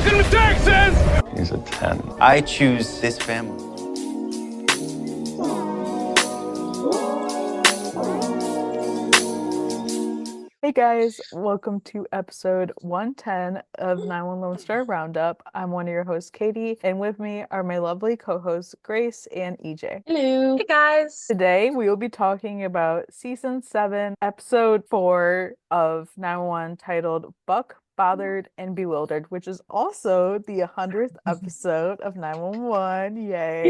fucking mistake, sis! He's a 10. I choose this family. Hey guys, welcome to episode 110 of 911 Lone Star Roundup. I'm one of your hosts, Katie, and with me are my lovely co-hosts, Grace and EJ. Hello. Hey guys. Today we will be talking about season 7, episode 4 of 911 titled Buck, Bothered, and Bewildered, which is also the 100th episode of 911. Yay!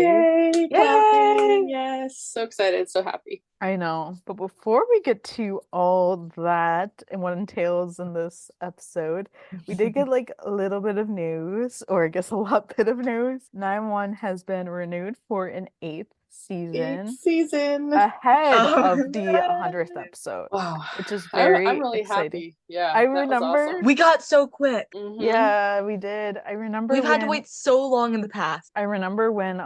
Yay! Clapping. Yes. So excited. So happy. I know, but before we get to all that and what entails in this episode, we did get like a little bit of news, or I guess a lot bit of news. 9-1 has been renewed for an 8th season ahead of the 100th episode, Wow. which is very I'm really exciting. happy. Yeah. I that was remember- awesome. We got so quick. Mhm. Yeah, we did. I remember We've had to when- wait so long in the past. I remember when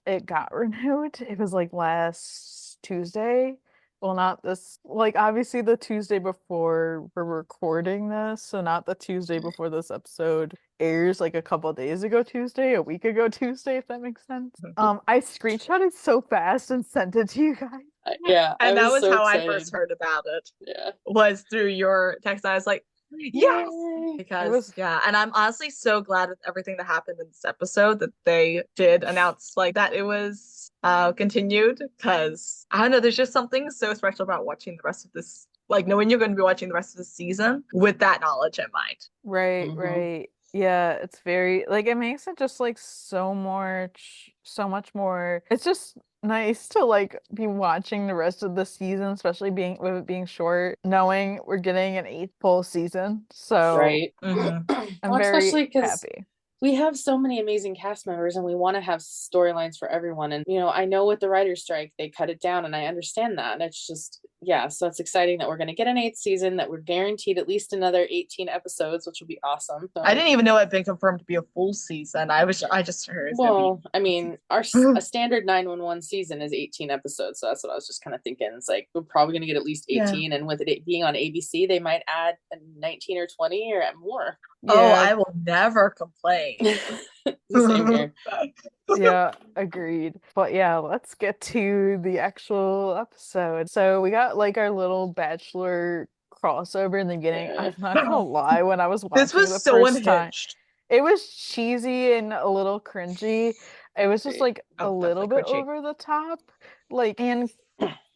it got renewed. It was like last Tuesday. Well, not this, like obviously the Tuesday before we're recording this, so not the Tuesday before this episode airs, like a couple days ago Tuesday, a week ago Tuesday, if that makes sense. I screenshotted so fast and sent it to you guys. Yeah. And that was so how excited. I first heard about it. Yeah. Was through your text. I was like, yes! Yay. Because and I'm honestly so glad with everything that happened in this episode that they did announce like that it was continued, because I don't know, there's just something so special about watching the rest of this, like knowing you're going to be watching the rest of the season with that knowledge in mind. Right, Mhm. right. Yeah, it's very like it makes it just like so much more. It's just nice to like be watching the rest of the season, especially with it being short, knowing we're getting an 8th full season. So Right. I'm Well, very especially 'cause happy. we have so many amazing cast members and we want to have storylines for everyone. And, I know with the writer's strike, they cut it down and I understand that. And it's just, so it's exciting that we're going to get an 8th season, that we're guaranteed at least another 18 episodes, which will be awesome. So, I didn't even know it had been confirmed to be a full season. I just heard it's gonna be- I mean, a standard 911 season is 18 episodes. So that's what I was just kind of thinking. It's like, we're probably going to get at least 18. And with it being on ABC, they might add 19 or 20 or more. Oh, I will never complain. Same here. Yeah, agreed. But yeah, let's get to the actual episode. So we got like our little Bachelor crossover in the beginning. Yeah. I'm not gonna lie, when I was watching This was the so first time, unhinged. it was cheesy and a little cringy. It was just like a Oh, little bit definitely cringy. over the top. Like, and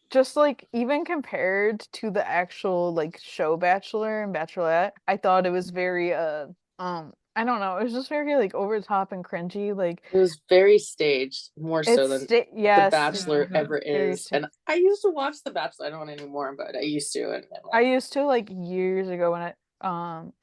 just like even compared to the actual like show Bachelor and Bachelorette, I thought it was very I don't know, it was just very like over the top and cringy. Like It was very staged, more so than yes, The Bachelor Mhm. ever Very is. staged. And I used to watch The Bachelor. I don't anymore, but I used to. And I used to like years ago when I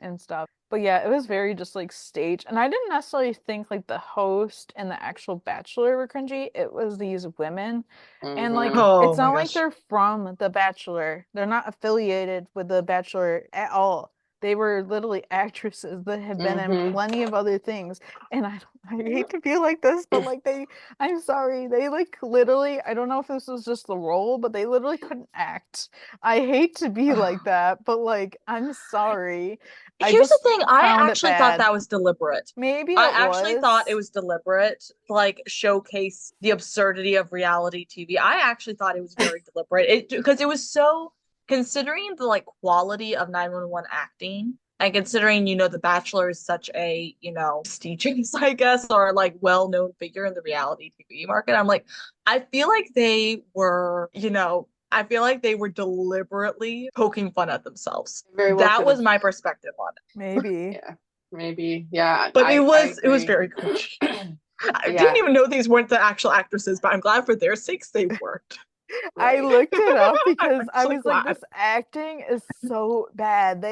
and stuff. But yeah, it was very just like staged. And I didn't necessarily think like the host and the actual Bachelor were cringy. It was these women. And like Mhm. Oh it's my not like gosh. they're from The Bachelor. They're not affiliated with The Bachelor at all. They were literally actresses that have been in Mhm. plenty of other things. And I hate to be like this, but like I'm sorry, they like literally, I don't know if this was just the role, but they literally couldn't act. I hate to be like that, but like I'm sorry. I Here's the just thing, I found it actually thought bad. that was deliberate. Maybe I it actually thought it was. was deliberate, like showcase the absurdity of reality TV. I actually thought it was very deliberate. Because it was so, considering the like quality of 911 acting, and considering The Bachelor is such a prestigious, I guess, or like well-known figure in the reality TV market. I'm like, I feel like they were deliberately poking fun at themselves. Very well That could've. was my perspective on it. Maybe. Yeah, maybe. Yeah. But I it was agree. very cringy. I Yeah. didn't even know these weren't the actual actresses, but I'm glad for their sakes they weren't. I Right. looked it up because I actually was like, glad. this acting is so bad.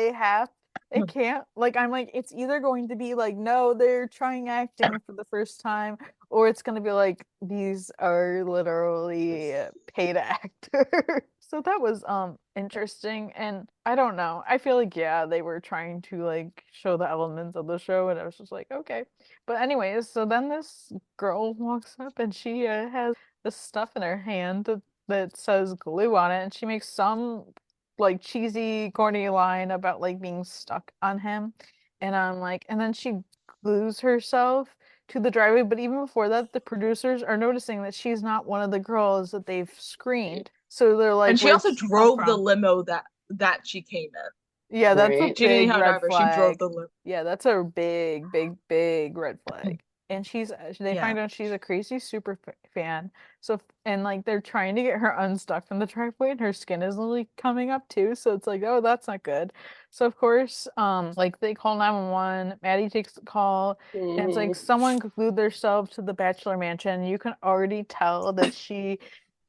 It can't, like, I'm like, it's either going to be like, no, they're trying acting for the first time, or it's going to be like, these are literally paid actors. So that was interesting, and I don't know. I feel like they were trying to like show the elements of the show, and I was just like, okay. But anyways, so then this girl walks up and she has this stuff in her hand that says glue on it, and she makes some like cheesy, corny line about like being stuck on him. And I'm like, and then she glues herself to the driveway. But even before that, the producers are noticing that she's not one of the girls that they've screened. So they're like, And she "Where'd also she come drove the from?" limo that she came in. Yeah, that's a Right. She didn't big even have a red driver. She drove flag. the limo. Yeah, that's a big, big, big red flag. And they Yeah. find out she's a crazy super fan. So, and like they're trying to get her unstuck from the driveway, and her skin is literally coming up too. So it's like, oh, that's not good. So of course, like they call 911. Maddie takes the call, and it's like Mhm. someone glued themselves to the bachelor mansion. You can already tell that she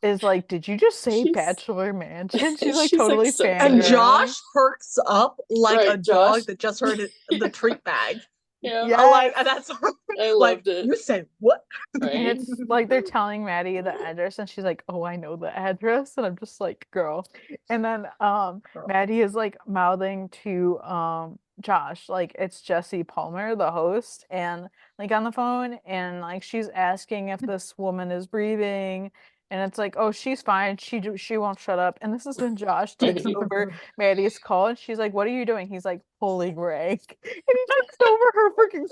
is like, did you just say She's bachelor mansion? She's like she's like totally so And excited. Josh fangirling. perks up like a Right, Josh. dog that just heard the treat bag. Yeah, Like, Yes. and that's I like, loved it. you said what? And Right. it's like they're telling Maddie the address, and she's like, "Oh, I know the address," and I'm just like, "Girl." And then Girl. Maddie is like mouthing to Josh, like it's Jesse Palmer, the host, and like on the phone, and like she's asking if this woman is breathing, and it's like, "Oh, she's fine. She won't shut up." And this is when Josh takes Right. over Maddie's call, and she's like, "What are you doing?" He's like, "Pulling rank," and he takes over her freaking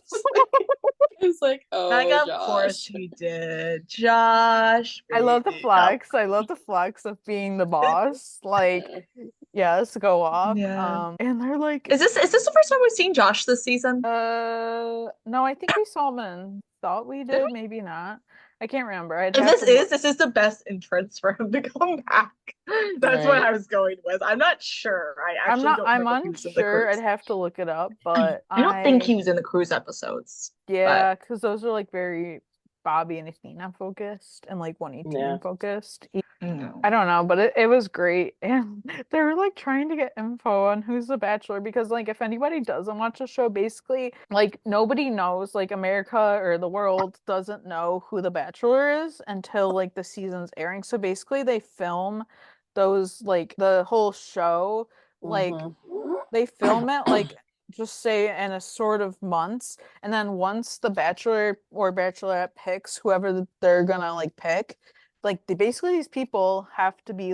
It's like, Like, oh, of course Josh. he did. Josh, I love the baby. flex. I love the flex of being the boss. Like, Yeah. yes, go off. Yeah. And they're like, Is this the first time we've seen Josh this season? no, I think we saw him and thought we Did did, we? maybe not. I can't remember. I'd If have to look. this is the best entrance for him to come back. That's what Right. I was going with. I'm not sure. I actually don't I'm remember if he was in the unsure. I'd cruise. have to look it up, but I don't think he was in the cruise episodes. yeah, because those are like very Bobby and Athena focused and like 118 Yeah. focused. No. I don't know, but it was great. And they were like trying to get info on who's the Bachelor because like if anybody doesn't watch the show, basically like nobody knows, like America or the world doesn't know who the Bachelor is until like the season's airing. So basically they film those like the whole show, like Mhm. they film it like just say in a sort of months, and then once the Bachelor or Bachelorette picks whoever they're gonna like pick, like basically these people have to be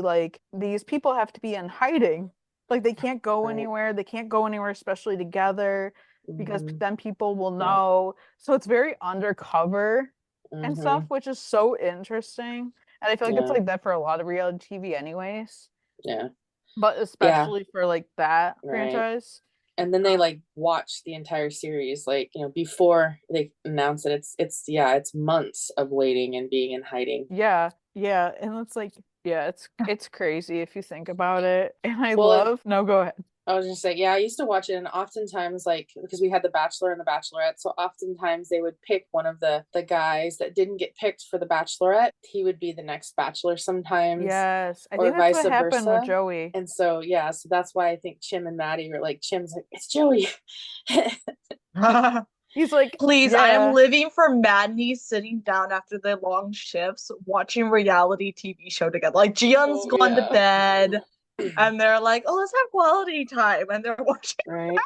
in hiding. Like they can't go Right. anywhere. They can't go anywhere, especially together, because Mhm. then people will Yeah. know. So it's very undercover and stuff, Mhm. which is so interesting. And I feel like it's Yeah. like that for a lot of reality TV anyways, Yeah. but Yeah. especially for like that Right. franchise. And then they like watch the entire series, like, before they announce it. It's months of waiting and being in hiding. Yeah, yeah, and it's like, yeah, it's crazy if you think about it. And I Well, love, no, go ahead. I was just saying, yeah, I used to watch it, and oftentimes, like, because we had the Bachelor and the Bachelorette, so oftentimes they would pick one of the guys that didn't get picked for the Bachelorette. He would be the next Bachelor sometimes, Yes, I or think that's vice what happened with versa. Joey. And so, yeah, so that's why I think Chim and Maddie are like, Chim's like, it's Joey. He's like, Please, I am yeah, living for Madney sitting down after the long shifts, watching reality TV show together. Like Gian's Oh, gone to yeah. bed, and they're like, "Oh, let's have quality time," and they're watching Right.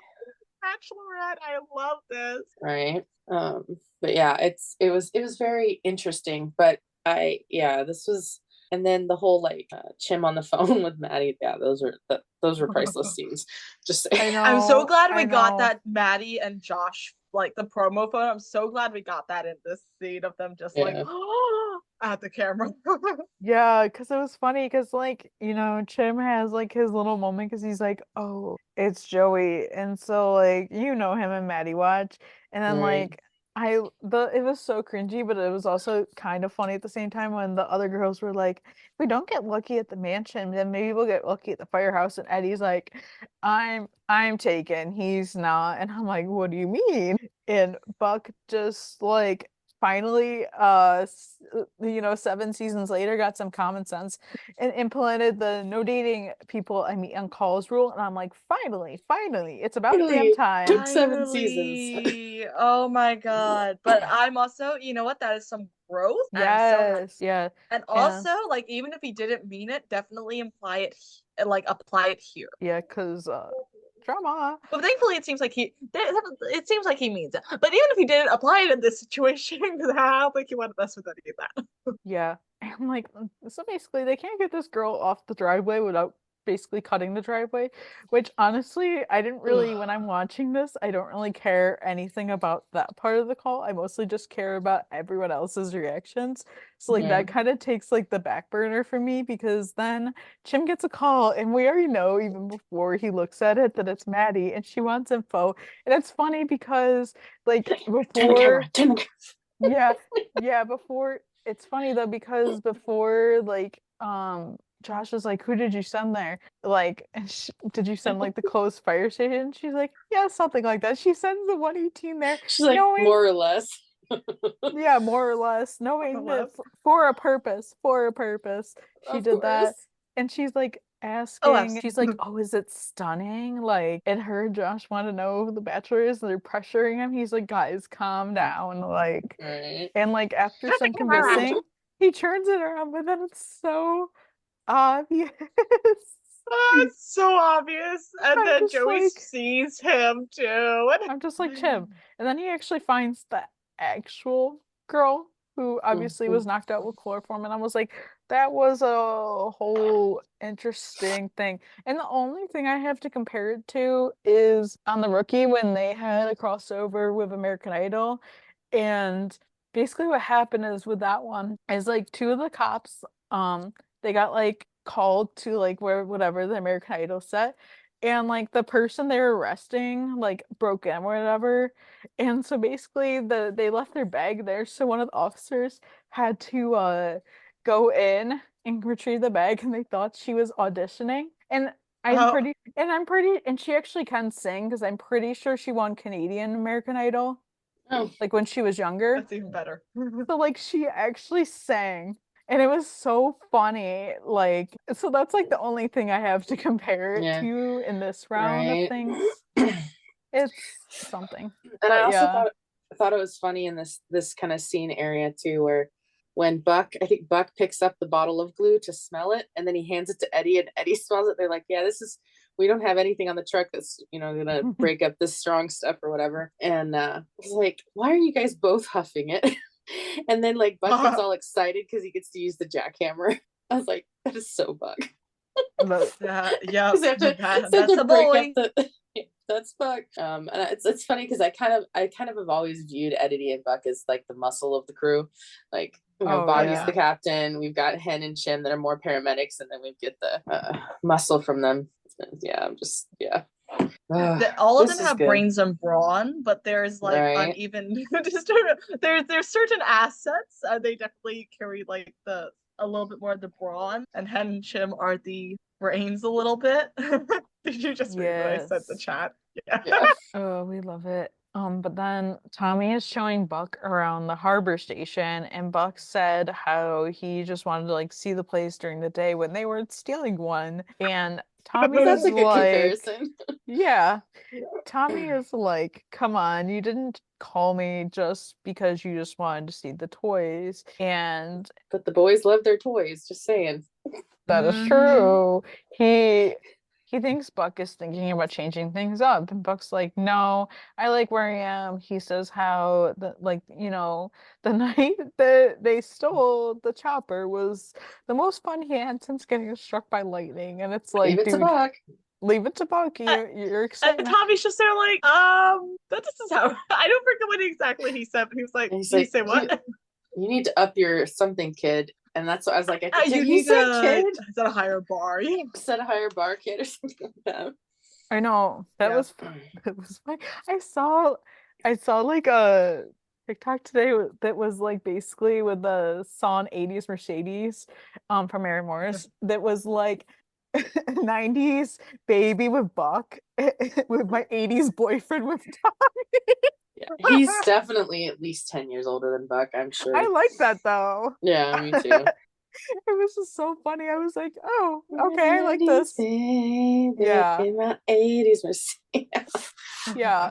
Bachelorette. I love this. Right. But yeah, it was very interesting. But this was, and then the whole like Chim on the phone with Maddie. Yeah, those were priceless scenes. Just I I'm so know, glad I we got know. that Maddie and Josh like the promo photo. I'm so glad we got that in this scene of them just like yeah. at the camera. Yeah, because it was funny because like, Chim has like his little moment because he's like, oh, it's Joey. And so like, him and Maddie watch. And then Right. like it was so cringy, but it was also kind of funny at the same time when the other girls were like, if we don't get lucky at the mansion, then maybe we'll get lucky at the firehouse. And Eddie's like, I'm taken. He's not. And I'm like, what do you mean? And Buck just like finally 7 seasons later got some common sense and implemented the no dating people I meet on calls rule, and I'm like, finally it's about damn Finally, time. took 7 seasons. Finally. Oh my God. But I'm also, you know what? That is some growth. I'm so happy. Yes, yeah. And And also, like, even if he didn't mean it, definitely apply it here. yeah, because drama. But thankfully, it seems like he means it. But even if he didn't apply it in this situation, I don't think he wanted to mess with any of that. Yeah. And I'm like, so basically they can't get this girl off the driveway without basically cutting the driveway, which honestly, I didn't really, when I'm watching this, I don't really care anything about that part of the call. I mostly just care about everyone else's reactions. So like that kind of takes like the back burner for me, because then Chim gets a call and we already know even before he looks at it that it's Maddie and she wants info. And it's funny because like before, yeah, yeah, before, it's funny though because before like Josh was like, who did you send there? Like, and did you send like the closed fire station? She's like, yeah, something like that. She sends the 118 there. She's like, knowing, more or less. yeah, more or less, knowing that for a purpose, she Of did that. course. And she's like Oh, asking, she's like, oh, is it stunning? Like, and her and Josh want to know who the bachelor is, and they're pressuring him. He's like, guys, calm down. Like, Right. and like after some convincing, he turns it around, but then it's so obvious. Oh, it's so obvious. And I'm then just Joey like- sees him too. I'm just like, Chim. And then he actually finds the actual girl who obviously was knocked out with chloroform. And I was like, that was a whole interesting thing. And the only thing I have to compare it to is on The Rookie when they had a crossover with American Idol. And basically what happened is with that one is like two of the cops, they got like called to like where whatever the American Idol set. And like the person they were arresting like broke in or whatever. And so basically they left their bag there. So one of the officers had to go in and retrieve the bag, and they thought she was auditioning. And I'm pretty and she actually can sing because I'm pretty sure she won Canadian American Idol. Oh. Like when she was younger. That's even better. So like she actually sang. And it was so funny. Like, so that's like the only thing I have to compare it to in this round of things. It's something. And But I also yeah. thought it was funny in this kind of scene area too, where when I think Buck picks up the bottle of glue to smell it, and then he hands it to Eddie, and Eddie smells it. They're like, yeah, we don't have anything on the truck that's, gonna break up this strong stuff or whatever. And I was like, why are you guys both huffing it? And then like Buck gets all excited because he gets to use the jackhammer. I was like, that is so Buck. Yeah, that's a boy. That's Buck. And it's funny because I kind of have always viewed Eddie and Buck as like the muscle of the crew. Like, Bobby's the captain. We've got Hen and Chim that are more paramedics, and then we get the muscle from them. All of them have brains and brawn, but there's like uneven. There's certain assets. They definitely carry like a little bit more of the brawn, and Hen and Chim are the brains a little bit. Did you just read what I said in the chat? Yeah. Oh, we love it. But then Tommy is showing Buck around the harbor station, and Buck said how he just wanted to like see the place during the day when they weren't stealing one. And Tommy That's is a good like, comparison. Yeah. Tommy is like, come on, you didn't call me just because you just wanted to see the toys. But the boys love their toys, just saying. That is true. He thinks Buck is thinking about changing things up, and Buck's like, no, I like where I am. He says how the night that they stole the chopper was the most fun he had since getting struck by lightning. And it's like, leave it to Buck. Leave it to Buck. You're excited. And Tommy's just there like, that doesn't sound. I don't forget what exactly he said, but he was like, say what? You need to up your something, kid. And that's what I was like, you need to set a higher bar. Yeah. Set a higher bar, kid, or something like that. I know. That was funny. I saw like a TikTok today that was like basically with the song 80s Mercedes from Mary Morris that was like 90s baby with Buck with my 80s boyfriend with Tommy. Yeah, he's definitely at least 10 years older than Buck, I'm sure. I like that though. Yeah, me too. It was just so funny. I was like, oh, okay, I like this. Baby, yeah. In my 80s Mercedes. Yeah,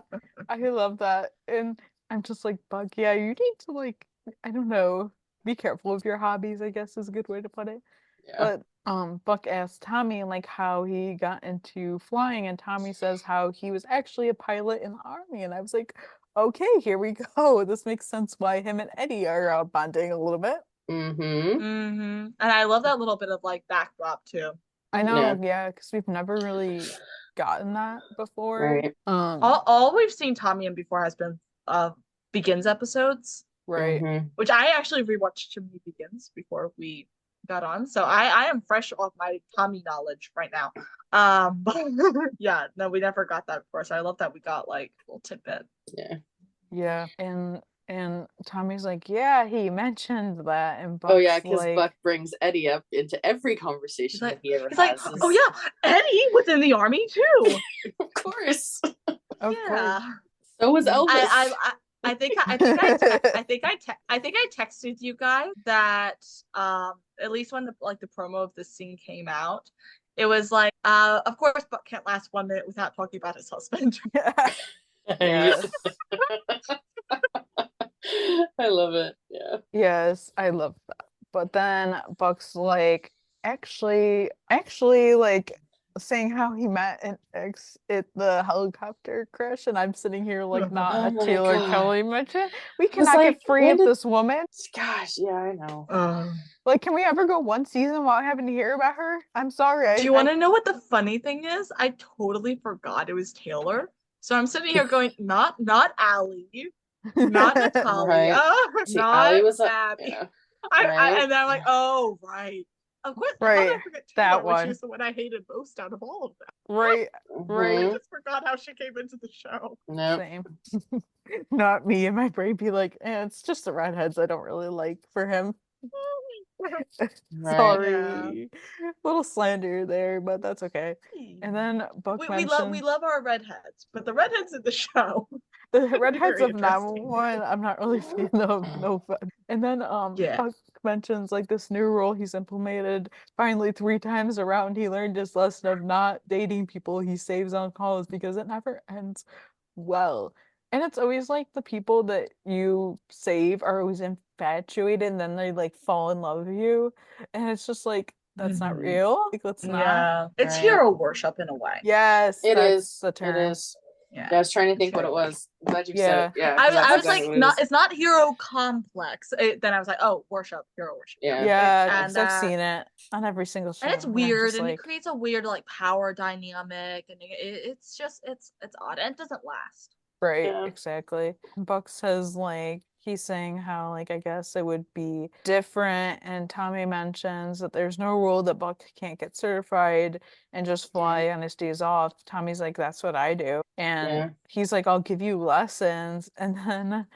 I love that. And I'm just like, Buck, yeah, you need to like, I don't know, be careful of your hobbies, I guess is a good way to put it. Yeah. But Buck asked Tommy like how he got into flying, and Tommy says how he was actually a pilot in the army. And I was like, okay, here we go. This makes sense why him and Eddie are bonding a little bit. And I love that little bit of like backdrop too. I Yeah. know, yeah, because we've never really gotten that before. Right. All we've seen Tommy in before has been Begins episodes, Right. Mhm. which I actually rewatched Chimney Begins before we got on. So I am fresh off my Tommy knowledge right now. But yeah, no, we never got that before. So I love that we got like a little tidbit. Yeah. Yeah. And Tommy's like, yeah, he mentioned that, and Oh yeah, Buck's because like, Buck brings Eddie up into every He's conversation like, that he ever he's like, has. oh yeah, Eddie was in the army too. Of course. of Yeah. So was Elvis. I think I texted you guys that at least when the promo of this scene came out, it was like of course Buck can't last 1 minute without talking about his husband. Yes. I love it. Yeah. Yes, I love that. But then Buck's like, actually, like saying how he met an ex at the helicopter crash, and I'm sitting here like not Oh a my Taylor God. Kelly mention. We was cannot like, get free when of did- this woman. Gosh, yeah, I know. Like, can we ever go one season without having to hear about her? I'm sorry. Do you want to know what the funny thing is? I totally forgot it was Taylor. So I'm sitting here going, not Allie, not Natalia, Right. See, not Allie was Abby. yeah. And then I'm like, oh right. Of course, how did I Right, forget that Taylor, which one. is the one I hated most out of all of them. Right, I right. just forgot how she came into the show. Nope. Same. Not me and my brain be like, it's just the redheads I don't really like for him. Right. Sorry. Little slander there, but that's okay. And then Buck we mentioned love our redheads, but the redheads in the show. the redheads very of interesting. 911. I'm not really a fan of. No fun. And then Yeah. Buck mentions like this new rule he's implemented. Finally, 3 times around, he learned his lesson of not dating people he saves on calls because it never ends well. And it's always like the people that you save are always infatuated and then they like fall in love with you. And it's just like, that's not Mhm. real. Like, let's not. Yeah, it's Right. hero worship in a way. Yes, It that's is. the term. It is. Yeah. I was trying to think what it was. I'm glad you said it. Yeah. 'cause that's I was exactly like, what it not is. it's not hero complex. Then I was like, oh, hero worship. Yeah. Yeah, And, because I've seen it on every single show. And it's I'm weird, just and it like, creates a weird like power dynamic, and it's just it's odd, and it doesn't last. right, Yeah. exactly. Buck says like he's saying how like I guess it would be different, and Tommy mentions that there's no rule that Buck can't get certified and just fly on his days off. Tommy's like, that's what I do, and Yeah. he's like, I'll give you lessons, and then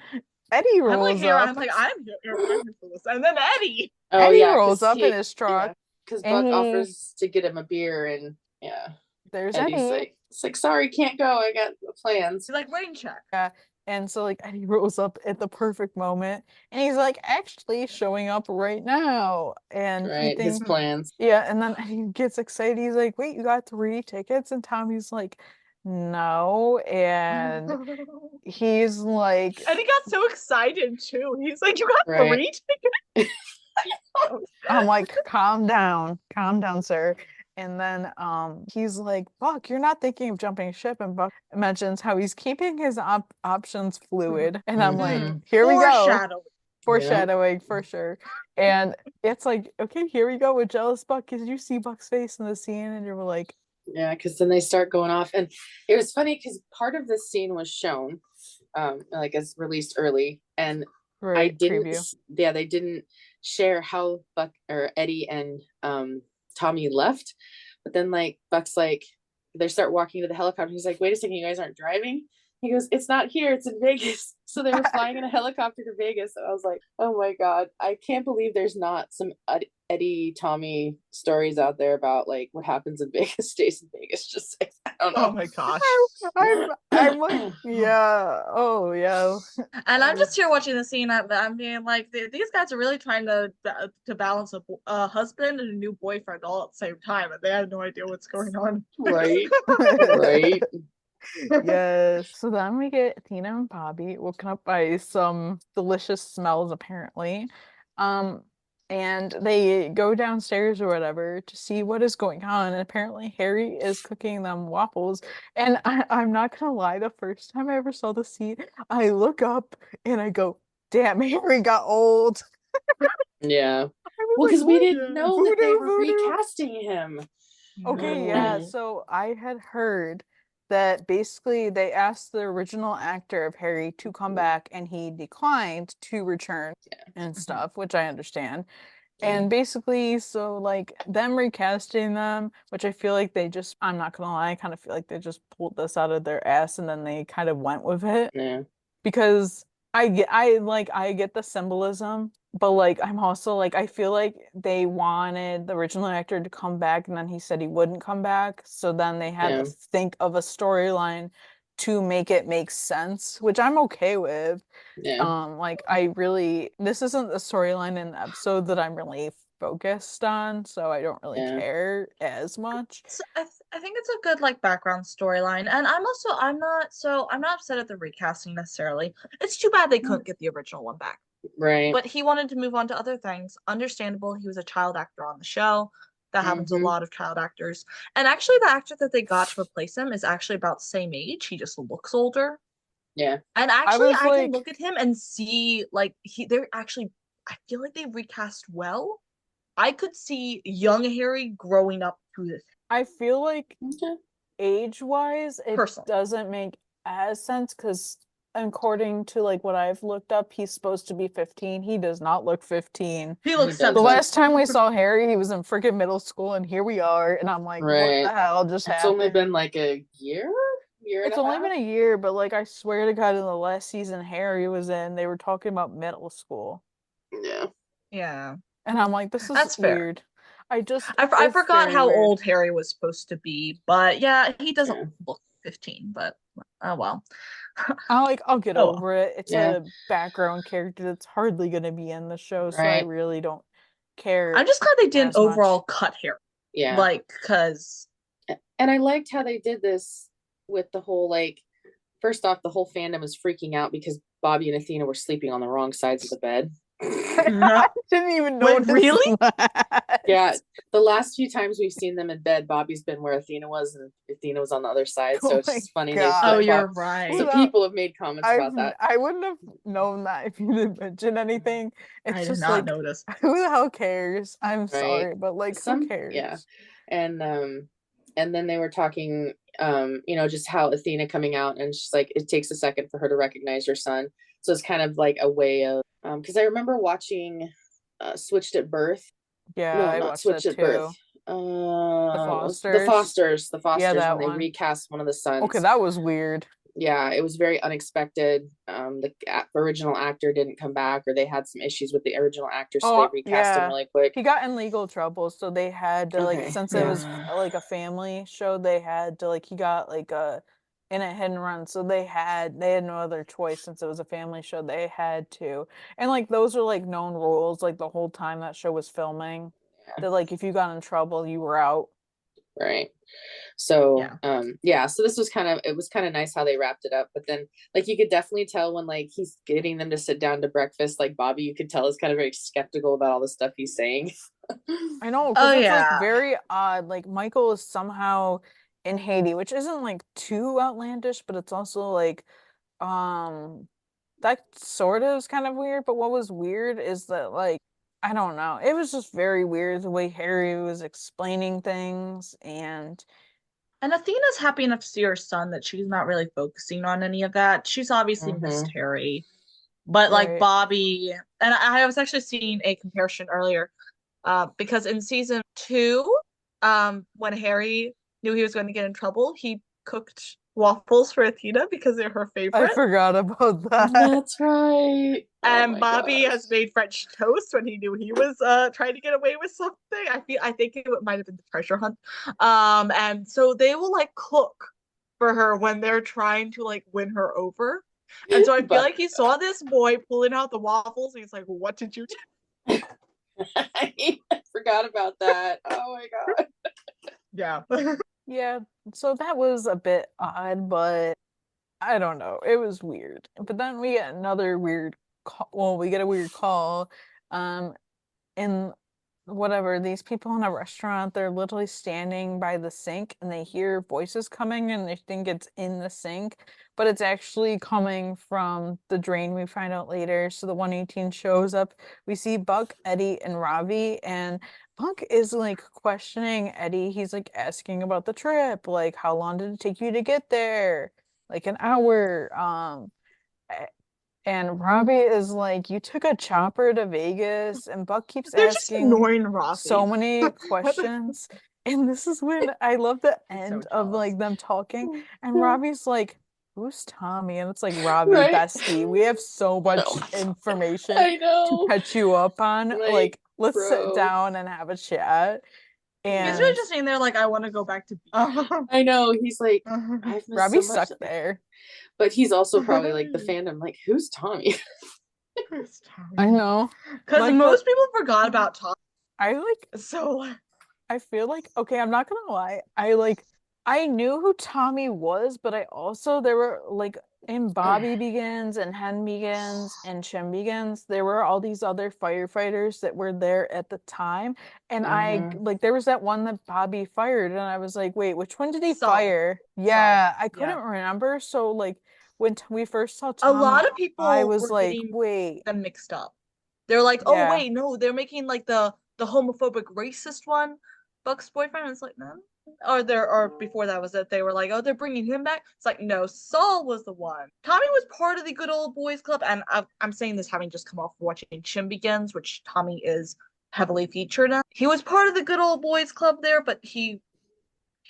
Eddie I'm like rolls here, up. I'm here for this, and then Eddie. Oh Eddie yeah. rolls 'cause up in his truck, Because and Buck he- offers to get him a beer, and yeah, there's Eddie's Eddie. like, it's like, sorry, can't go. I got plans. He's like rain check. And so like Eddie rolls up at the perfect moment and he's like actually showing up right now. And he Right. His thinks, plans. yeah, and then Eddie gets excited. He's like, wait, you got 3 tickets? And Tommy's like, no. And he's like, And he got so excited too. He's like, you got Right. 3 tickets? I'm like, calm down, sir. And then he's like, Buck, you're not thinking of jumping ship. And Buck mentions how he's keeping his options fluid. And I'm like, Mhm. here we go. Foreshadowing. Foreshadowing for sure. And it's like, okay, here we go with jealous Buck, because you see Buck's face in the scene and you're like, Yeah, because then they start going off, and it was funny because part of this scene was shown, like as released early, and I didn't. preview. Yeah, they didn't share how Buck or Eddie and Tommy left, but then like Buck's like, they start walking to the helicopter. He's like, wait a second, you guys aren't driving? He goes, it's not here, it's in Vegas. So they were flying in a helicopter to Vegas. And I was like, oh my God, I can't believe there's not some Eddie, Tommy stories out there about like what happens in Vegas stays in Vegas. Just I don't know. Oh my gosh. I'm like, yeah, oh yeah. And I'm just here watching the scene. I'm being like, these guys are really trying to balance a husband and a new boyfriend all at the same time, and they have no idea what's going on. Right. Right. Yes. So then we get Tina and Bobby woken up by some delicious smells, apparently. And they go downstairs or whatever to see what is going on. And apparently Harry is cooking them waffles. And I'm not gonna lie, the first time I ever saw the scene, I look up and I go, damn, Harry got old. Yeah. I was Well, because like, we "What? didn't know that they were Voodoo." recasting him. Okay, yeah. Mm. So I had heard that basically they asked the original actor of Harry to come back and he declined to return and stuff, which I understand. And basically, so like them recasting them, which I feel like they just, I'm not gonna lie, I kind of feel like they just pulled this out of their ass and then they kind of went with it Yeah. because I get the symbolism, but like I'm also like I feel like they wanted the original actor to come back and then he said he wouldn't come back, so then they had Yeah. to think of a storyline to make it make sense, which I'm okay with. Yeah. Like I really this isn't the storyline in the episode that I'm really focused on, so I don't really Yeah. care as much. So I think it's a good like background storyline, and I'm not upset at the recasting necessarily. It's too bad they couldn't get the original one back, Right. but he wanted to move on to other things. Understandable. He was a child actor on the show. That happens to a Mhm. lot of child actors. And actually, the actor that they got to replace him is actually about the same age. He just looks older. Yeah. And I actually, was I can like, look at him and see like they're actually. I feel like they recast well. I could see young Harry growing up through this I feel like Okay. age-wise, it personally. doesn't make as sense because according to like what I've looked up, he's supposed to be 15. He does not look 15. He He looks does The look- 17. last time we saw Harry, he was in freaking middle school, and here we are, and I'm like, what Right. the hell just It's only happened? been like a year and It's a only half. been a year, but like I swear to God, in the last season Harry was in, they were talking about middle school. Yeah. Yeah. And I'm like, this is That's fair. weird. I I it's forgot very how weird. old Harry was supposed to be, but yeah, he doesn't Yeah. look 15, but oh well. I'll get Oh well. over it. It's Yeah. a background character that's hardly gonna be in the show, so I Right. really don't care I'm just glad they didn't as much. overall cut Harry. Yeah. Like, cause And I liked how they did this with the whole like first off, the whole fandom was freaking out because Bobby and Athena were sleeping on the wrong sides of the bed. I didn't even Wait, notice really? that. Yeah, the last few times we've seen them in bed, Bobby's been where Athena was, and Athena was on the other side. So Oh it's my just funny. God. oh, They've you're right. so Well, people have made comments about that. I wouldn't have known that if you didn't mention anything. I It's did just not like, notice. who the hell cares? I'm Right. sorry, but like, who cares? Yeah, and then they were talking, just how Athena coming out, and she's like, it takes a second for her to recognize your son. So it's kind of like a way of, because I remember watching, Switched at Birth. Yeah, No, I not watched Switched that at Birth. too. The Fosters. Fosters, Yeah, that when they one. recast one of the sons. Okay, that was weird. Yeah, it was very unexpected. The original actor didn't come back, or they had some issues with the original actor, so they recast him yeah. really quick. He got in legal trouble, so they had to like Okay, since it yeah. was like a family show, they had to like he got like a in a hit and run, so they had no other choice since it was a family show. They had to. And like those are like known rules like the whole time that show was filming. Yeah. That like if you got in trouble, you were out. Right. So Yeah. so this was kind of nice how they wrapped it up. But then like you could definitely tell when like he's getting them to sit down to breakfast, like Bobby, you could tell is kind of very skeptical about all the stuff he's saying. I know, because Oh it's yeah. like very odd. Like Michael is somehow in Haiti, which isn't like too outlandish, but it's also like that sort of is kind of weird. But what was weird is that like I don't know. It was just very weird the way Harry was explaining things and And Athena's happy enough to see her son that she's not really focusing on any of that. She's obviously missed Harry. But like Right. Bobby, and I was actually seeing a comparison earlier, because in season 2, when Harry knew he was going to get in trouble, he cooked waffles for Athena because they're her I favorite. forgot about that. That's right. And Oh my Bobby gosh. has made French toast when he knew he was trying to get away with something. I think it might have been the treasure hunt. And so they will like cook for her when they're trying to like win her over. And so I feel like he saw this boy pulling out the waffles and he's like, what did you do? I forgot about that. Oh my god. Yeah. Yeah, so that was a bit odd, but I don't know. It was weird. But then we get another weird call. Well, we get a weird call. In whatever, these people in a restaurant, they're literally standing by the sink and they hear voices coming and they think it's in the sink, but it's actually coming from the drain, we find out later. So the 118 shows up. We see Buck, Eddie, and Ravi, and Buck is like questioning Eddie. He's like asking about the trip, like how long did it take you to get there? Like an hour. A- and Robbie is like, you took a chopper to Vegas, and Buck keeps They're just asking ignoring Robbie. so many questions. And this is when I love the I'm so end of like them talking, and Yeah. Robbie's like, who's Tommy? And it's like, Robbie, Right? bestie, we have so much information I to know. catch you up on. Like, Like, let's sit bro. down and have a chat. He's And really just saying there like, I want to go back to B. I know. He's like, I've missed Robbie's so much. stuck there. But he's also probably like the fandom, like, who's Tommy? I know. Because Like, most people forgot about Tom. I like, So I feel like, okay, I'm not gonna lie. I knew who Tommy was, but I also, there were like, in Bobby Begins and Hen Begins and Chim Begins, there were all these other firefighters that were there at the time. And like, there was that one that Bobby fired, and I was like, wait, which one did he Saul. fire? Yeah, I couldn't remember. So, like, when we first saw a Tommy, lot of people I was were like, getting wait. them mixed up. They're like, oh Yeah. wait, no, they're making like the homophobic racist one, Buck's boyfriend. And it's like, no. Or before that was that they were like, oh, they're bringing him back. It's like, no, Saul was the one. Tommy was part of the Good Old Boys Club, and I'm saying this having just come off watching Chim Begins, which Tommy is heavily featured in. He was part of the Good Old Boys Club there, but he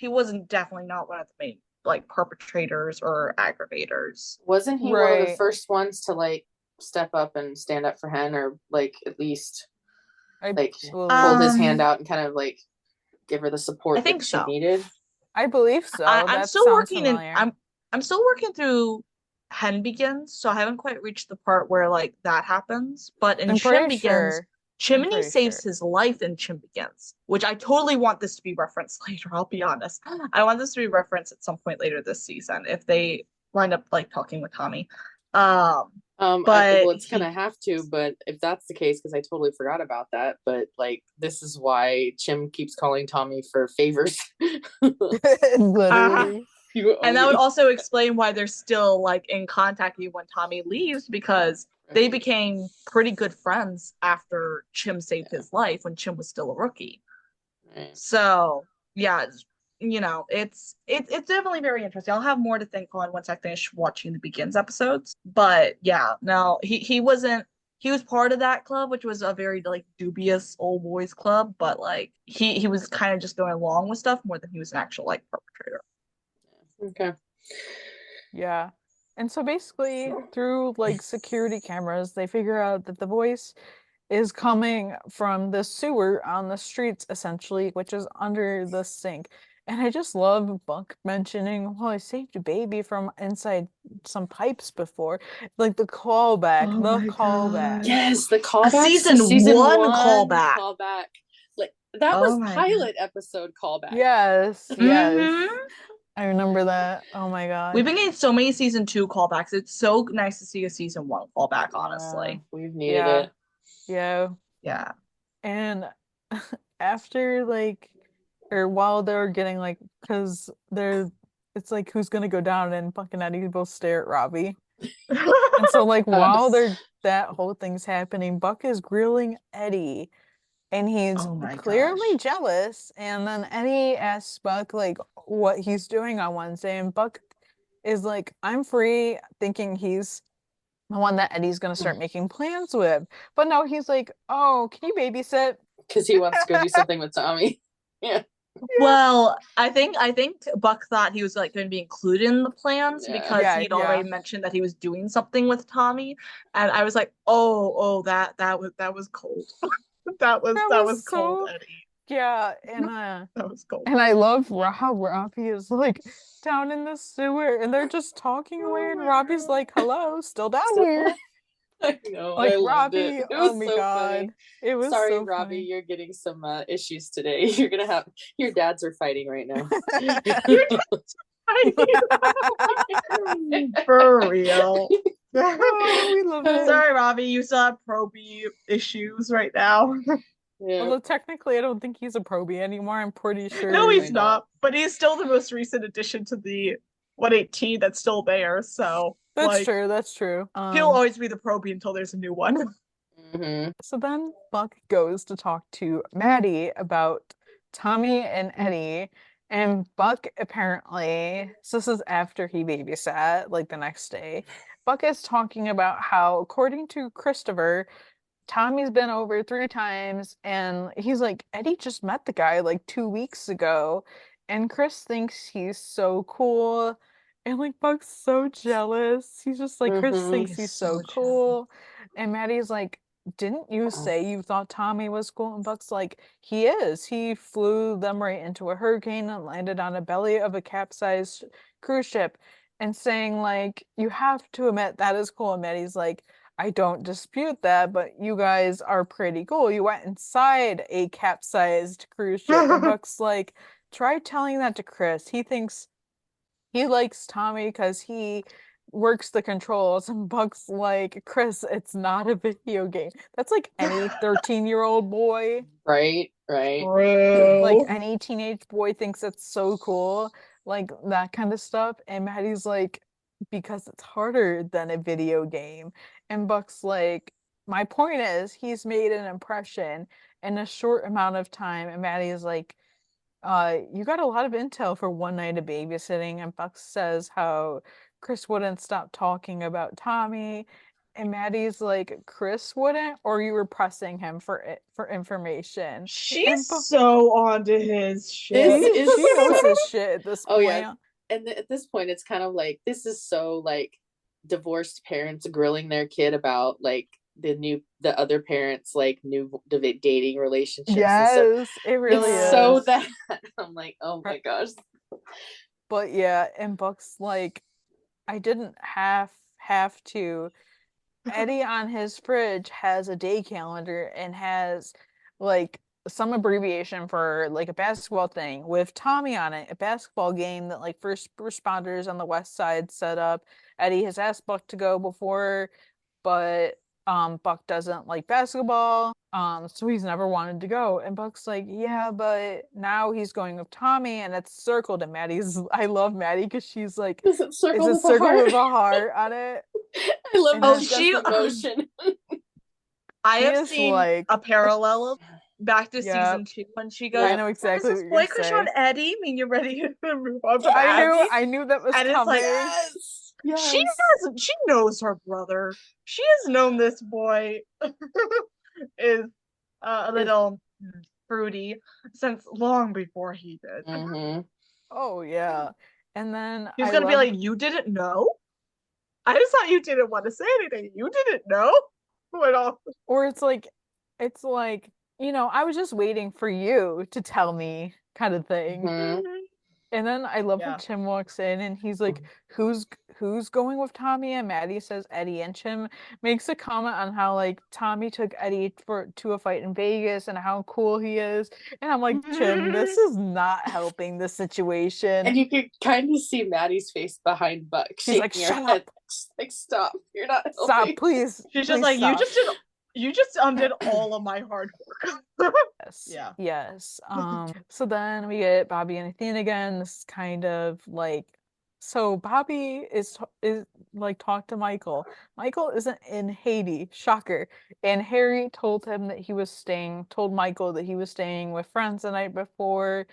wasn't, definitely not one of the main like perpetrators or aggravators. Wasn't he one of the Right. first ones to like step up and stand up for Hen, or like at least I like believe, hold his hand out and kind of like give her the support I think that so. she needed? I believe so. I'm That still sounds working familiar. I'm still working through Hen Begins, so I haven't quite reached the part where like that happens. But in I'm Chim pretty Begins, sure. Chimney pretty saves sure. his life in Chim Begins, which I totally want this to be referenced later, I'll be honest. I want this to be referenced at some point later this season if they wind up like talking with Tommy. But well, it's gonna have to, but if that's the case, because I totally forgot about that, but like this is why Chim keeps calling Tommy for favors. Literally. and that would also explain why they're still like in contact even when Tommy leaves, because they became pretty good friends after Chim saved his life when Chim was still a rookie. Right. So yeah, you know, it's definitely very interesting. I'll have more to think on once I finish watching the Begins episodes. But yeah, no, he was part of that club, which was a very like dubious old boys club, but like he was kind of just going along with stuff more than he was an actual like perpetrator. Okay. Yeah. And so basically, through like security cameras, they figure out that the voice is coming from the sewer on the streets, essentially, which is under the sink. And I just love Buck mentioning, well, I saved a baby from inside some pipes before. Like the callback, Oh the my callback. God. Yes, the callback. season one callback. Like that Oh was my pilot episode callback. Yes, yes. Mhm. I remember that. Oh my God. We've been getting so many season 2 callbacks. It's so nice to see a season 1 callback, honestly. We've needed Yeah. it. Yeah. Yeah. And after like, or while they're getting like, because it's like who's gonna go down, and Buck and Eddie both stare at Robbie. And so like while that whole thing's happening, Buck is grilling Eddie, and he's Oh my clearly gosh. jealous. And then Eddie asks Buck like what he's doing on Wednesday, and Buck is like, I'm free, thinking he's the one that Eddie's gonna start making plans with. But no, he's like, oh, can you babysit? Because he wants to go do something with Tommy. Yeah. Well, I think Buck thought he was like going to be included in the plans because Yeah, he'd already mentioned that he was doing something with Tommy, and I was like, oh, that was cold. that was cold, so Eddie. yeah, and That was cold. and I love how Robbie is like down in the sewer, and they're just talking away, and Robbie's like, hello, still down here. I know. Like I loved Robbie, it. It oh was my so God. funny. It was Sorry, so Robbie, funny. you're getting some issues today. You're gonna have your dads are fighting right now. For real. Oh, we love it. Sorry, Robbie, you still have pro-B issues right now. Yeah. Although technically I don't think he's a probie anymore. I'm pretty sure. No, he's I know. not. But he's still the most recent addition to the 118 that's still there. So That's like, true. That's true. he'll always be the probie until there's a new one. So then Buck goes to talk to Maddie about Tommy and Eddie. And Buck apparently, so this is after he babysat, like the next day. Buck is talking about how, according to Christopher, Tommy's been over 3 times, and he's like, Eddie just met the guy like 2 weeks ago, and Chris thinks he's so cool, and like Buck's so jealous. He's just like, Chris thinks He's he's so so cool, and Maddie's like, didn't you say you thought Tommy was cool? And Buck's like, he is. He flew them right into a hurricane and landed on a belly of a capsized cruise ship, and saying like, you have to admit that is cool. And Maddie's like, I don't dispute that, but you guys are pretty cool. You went inside a capsized cruise ship. And Buck's like, try telling that to Chris. He thinks he likes Tommy because he works the controls. And Buck's like, Chris, it's not a video game. That's like any 13-year-old boy. Right. Like Bro. any teenage boy thinks it's so cool. Like that kind of stuff. And Maddie's like, because it's harder than a video game. And Buck's like, my point is, he's made an impression in a short amount of time. And Maddie's like, you got a lot of intel for one night of babysitting. And Buck says how Chris wouldn't stop talking about Tommy. And Maddie's like, Chris wouldn't, or you were pressing him for information. She's Buck, so onto his This shit. is she knows so- his shit at this Oh, point. yeah. And at this point, it's kind of like, this is so like divorced parents grilling their kid about like the other parents like new dating relationships and stuff. Yes, it really It's is. so that I'm like, oh my gosh. But yeah, and Buck's like, I didn't have to. Eddie on his fridge has a day calendar and has like some abbreviation for like a basketball thing with Tommy on it, a basketball game that like first responders on the west side set up. Eddie has asked Buck to go before, but Buck doesn't like basketball. So he's never wanted to go. And Buck's like, yeah, but now he's going with Tommy and it's circled. And Maddie's, I love Maddie because she's like, Is it circle is it with a circle heart? with a heart on it? I love And how then- she does the motion. I She have is seen like- a parallel back to Yeah. season 2 when she goes, I know exactly "Does what this you're boy crush on saying. Eddie? I mean, you're ready to move on to I knew that was And it's coming. like, Yes. She knows her brother. She has known this boy is a little fruity since long before he did. Mm-hmm. Oh yeah. And then He's I gonna be love- like, you didn't know? I just thought you didn't want to say anything. You didn't know? or it's like, I was just waiting for you to tell me kind of thing. Mhm. And then I love Yeah. when Tim walks in and he's like, who's going with Tommy? And Maddie says Eddie, and Tim makes a comment on how like Tommy took Eddie to a fight in Vegas and how cool he is. And I'm like, Tim, this is not helping the situation. And you could kind of see Maddie's face behind Buck. She's like, shaking her "Shut head. She's like, stop. You're not helping. Stop, please. She's just please like, stop." you just undid all of my hard work. Yes. Yeah. Yes. So then we get Bobby and Athena again. This is kind of like, so Bobby is like talk to Michael. Michael isn't in Haiti. Shocker. And Harry told Michael that he was staying with friends the night before.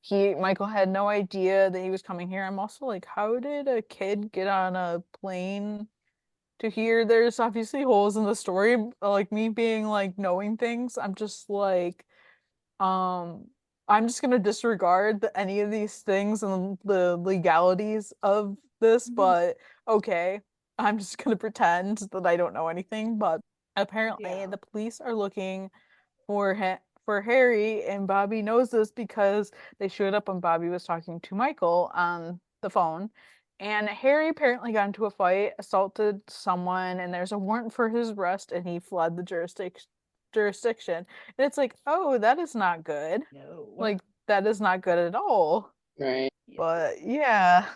Michael had no idea that he was coming here. I'm also like, how did a kid get on a plane to hear? There's obviously holes in the story, like me being like knowing things. I'm just like, I'm just gonna disregard any of these things and the legalities of this, but okay, I'm just gonna pretend that I don't know anything. But apparently, Yeah. the police are looking for Harry, and Bobby knows this because they showed up when Bobby was talking to Michael on the phone. And Harry apparently got into a fight, assaulted someone, and there's a warrant for his arrest, and he fled the jurisdiction. And it's like, oh, that is not good. No. Like, that is not good at all. Right. But yeah,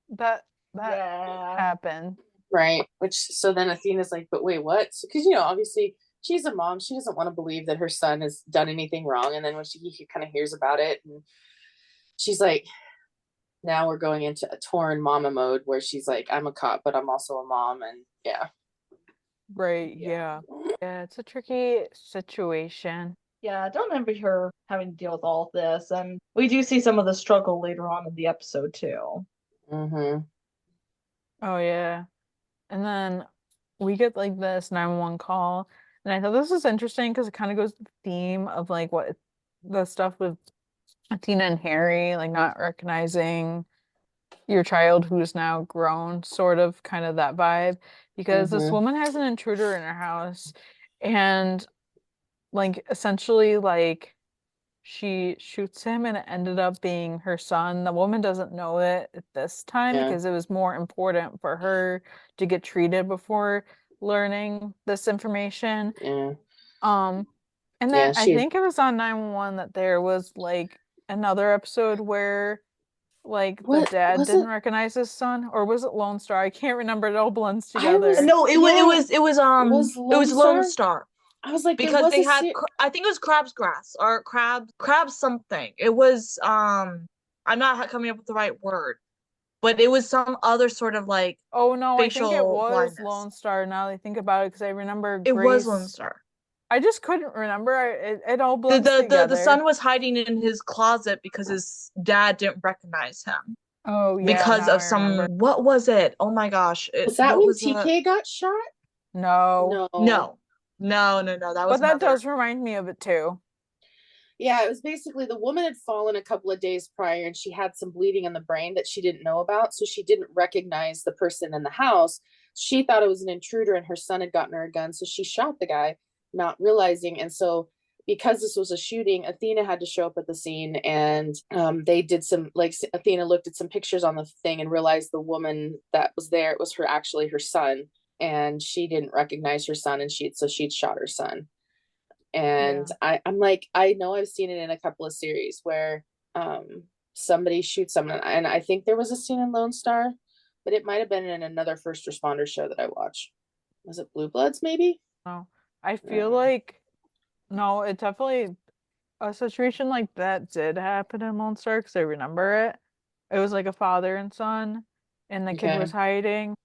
that Yeah. happened. Right. So then Athena's like, but wait, what? Because, obviously she's a mom. She doesn't want to believe that her son has done anything wrong. And then when she kind of hears about it, and she's like, now we're going into a torn mama mode where she's like, I'm a cop, but I'm also a mom. And yeah. Right, yeah. Yeah, it's a tricky situation. Yeah, I don't remember her having to deal with all of this, and we do see some of the struggle later on in the episode too. Mm-hmm. Oh yeah. And then we get like this 911 call. And I thought this was interesting because it kind of goes to the theme of like what the stuff with Tina and Harry, like not recognizing your child who's now grown, sort of kind of that vibe. Because this Mm-hmm. woman has an intruder in her house and like essentially like she shoots him and it ended up being her son. The woman doesn't know it at this time Yeah. because it was more important for her to get treated before learning this information. Yeah. Um, and then Yeah. I She. think it was on 911 that there was like another episode where like the What dad was didn't it? recognize his son, or was it Lone Star? I can't remember. It all blends I was. together. No, Yeah. Was it Lone was Lone Star? Star I was like, there because was they a had I think it was crab's grass or crab something. It was I'm not coming up with the right word, but it was some other sort of like Oh no, I think it facial was blindness. Lone Star now that I think about it because I remember It was Lone Grace. Star. I just couldn't remember. It all The blends the the the together. son was hiding in his closet because his dad didn't recognize him Oh yeah, because now of I remember. some what was it? Oh my gosh. Was that What when was the TK got shot? No, No. No. No. That was but that another. does remind me of it too. Yeah, it was basically the woman had fallen a couple of days prior and she had some bleeding in the brain that she didn't know about. So she didn't recognize the person in the house. She thought it was an intruder and her son had gotten her a gun. So she shot the guy, not realizing. And so, because this was a shooting, Athena had to show up at the scene and they did some, like, Athena looked at some pictures on the thing and realized the woman that was there, it was actually her son. And she didn't recognize her son and she'd shot her son. And Yeah. I'm like, I know I've seen it in a couple of series where somebody shoots someone, and I think there was a scene in Lone Star, but it might have been in another first responder show that I watched. Was it Blue Bloods, maybe? No, I I don't feel know. like no, it definitely a situation like that did happen in Lone Star because I remember it. It was like a father and son, and the kid was Okay. hiding.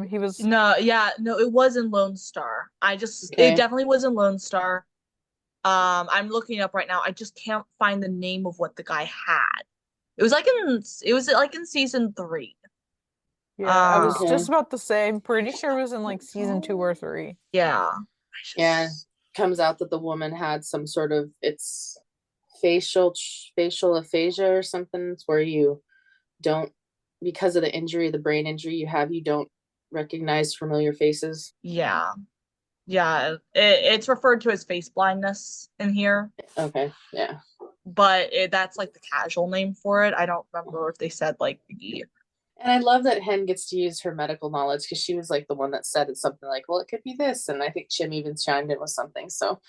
He was No, yeah, no, it was in Lone Star. It Okay. definitely was in Lone Star. I'm looking up right now. I just can't find the name of what the guy had. It was like in season 3. yeah. I was Um, Okay. just about to say. I'm pretty sure it was in like season 2 or 3. yeah. I Yeah. just Comes out that the woman had some sort of, it's facial aphasia or something. It's where you don't, because of the injury, the brain injury you have, you don't recognize familiar faces. yeah. Yeah, it's referred to as face blindness in here, Okay. Yeah. but that's like the casual name for it. I don't remember if they said like the And I love that Hen gets to use her medical knowledge because she was like the one that said it, something like, well, it could be this. And I think Chim even chimed in with something. So,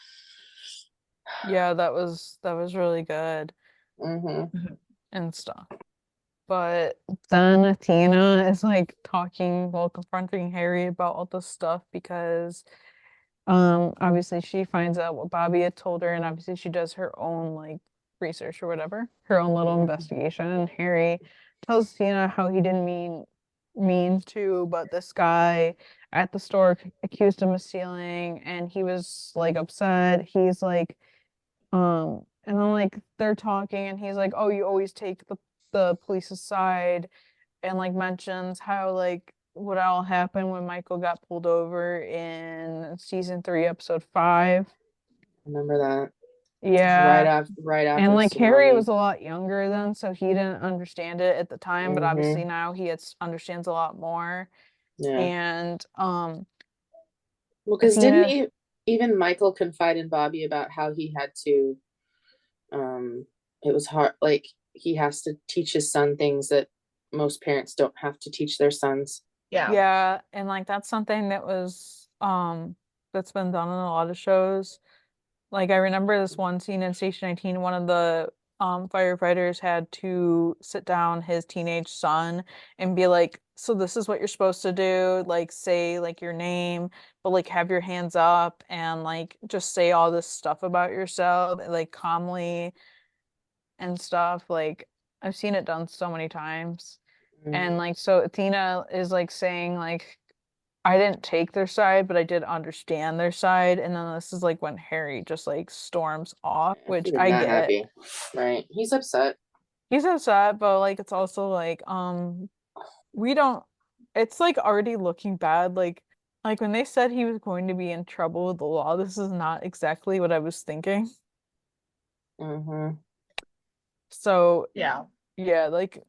Yeah, that was really good mm-hmm. and stuff. But then Athena is like talking, well, confronting Harry about all this stuff because obviously she finds out what Bobby had told her, and obviously she does her own like research or whatever, her own little investigation. And Harry tells Athena how he didn't mean to, but this guy at the store accused him of stealing, and he was like upset. He's like, and then like they're talking, and he's like, "Oh, you always take the police's side," and like mentions how like what all happened when Michael got pulled over in season 3, episode 5. Remember that. Yeah. Right And after the like Harry tsunami. was a lot younger then, so he didn't understand it at the time, but obviously Mm-hmm. now understands a lot more. Yeah. And Well, because didn't Athena, even Michael confide in Bobby about how he had to, it was hard, like he has to teach his son things that most parents don't have to teach their sons. yeah. yeah, and like that's something that's been done in a lot of shows. Like I remember this one scene in Station 19, one of the firefighters had to sit down his teenage son and be like, so this is what you're supposed to do, like say like your name, but like have your hands up and like just say all this stuff about yourself, like calmly and stuff. Like I've seen it done so many times. And Mm-hmm. like so Athena is like saying like I didn't take their side, but I did understand their side. And then this is like when Harry just like storms off, which He was I not get. happy. Right. He's upset. He's upset, but like it's also like we don't it's like already looking bad. Like when they said he was going to be in trouble with the law, this is not exactly what I was thinking. Mm-hmm. So Yeah. yeah, like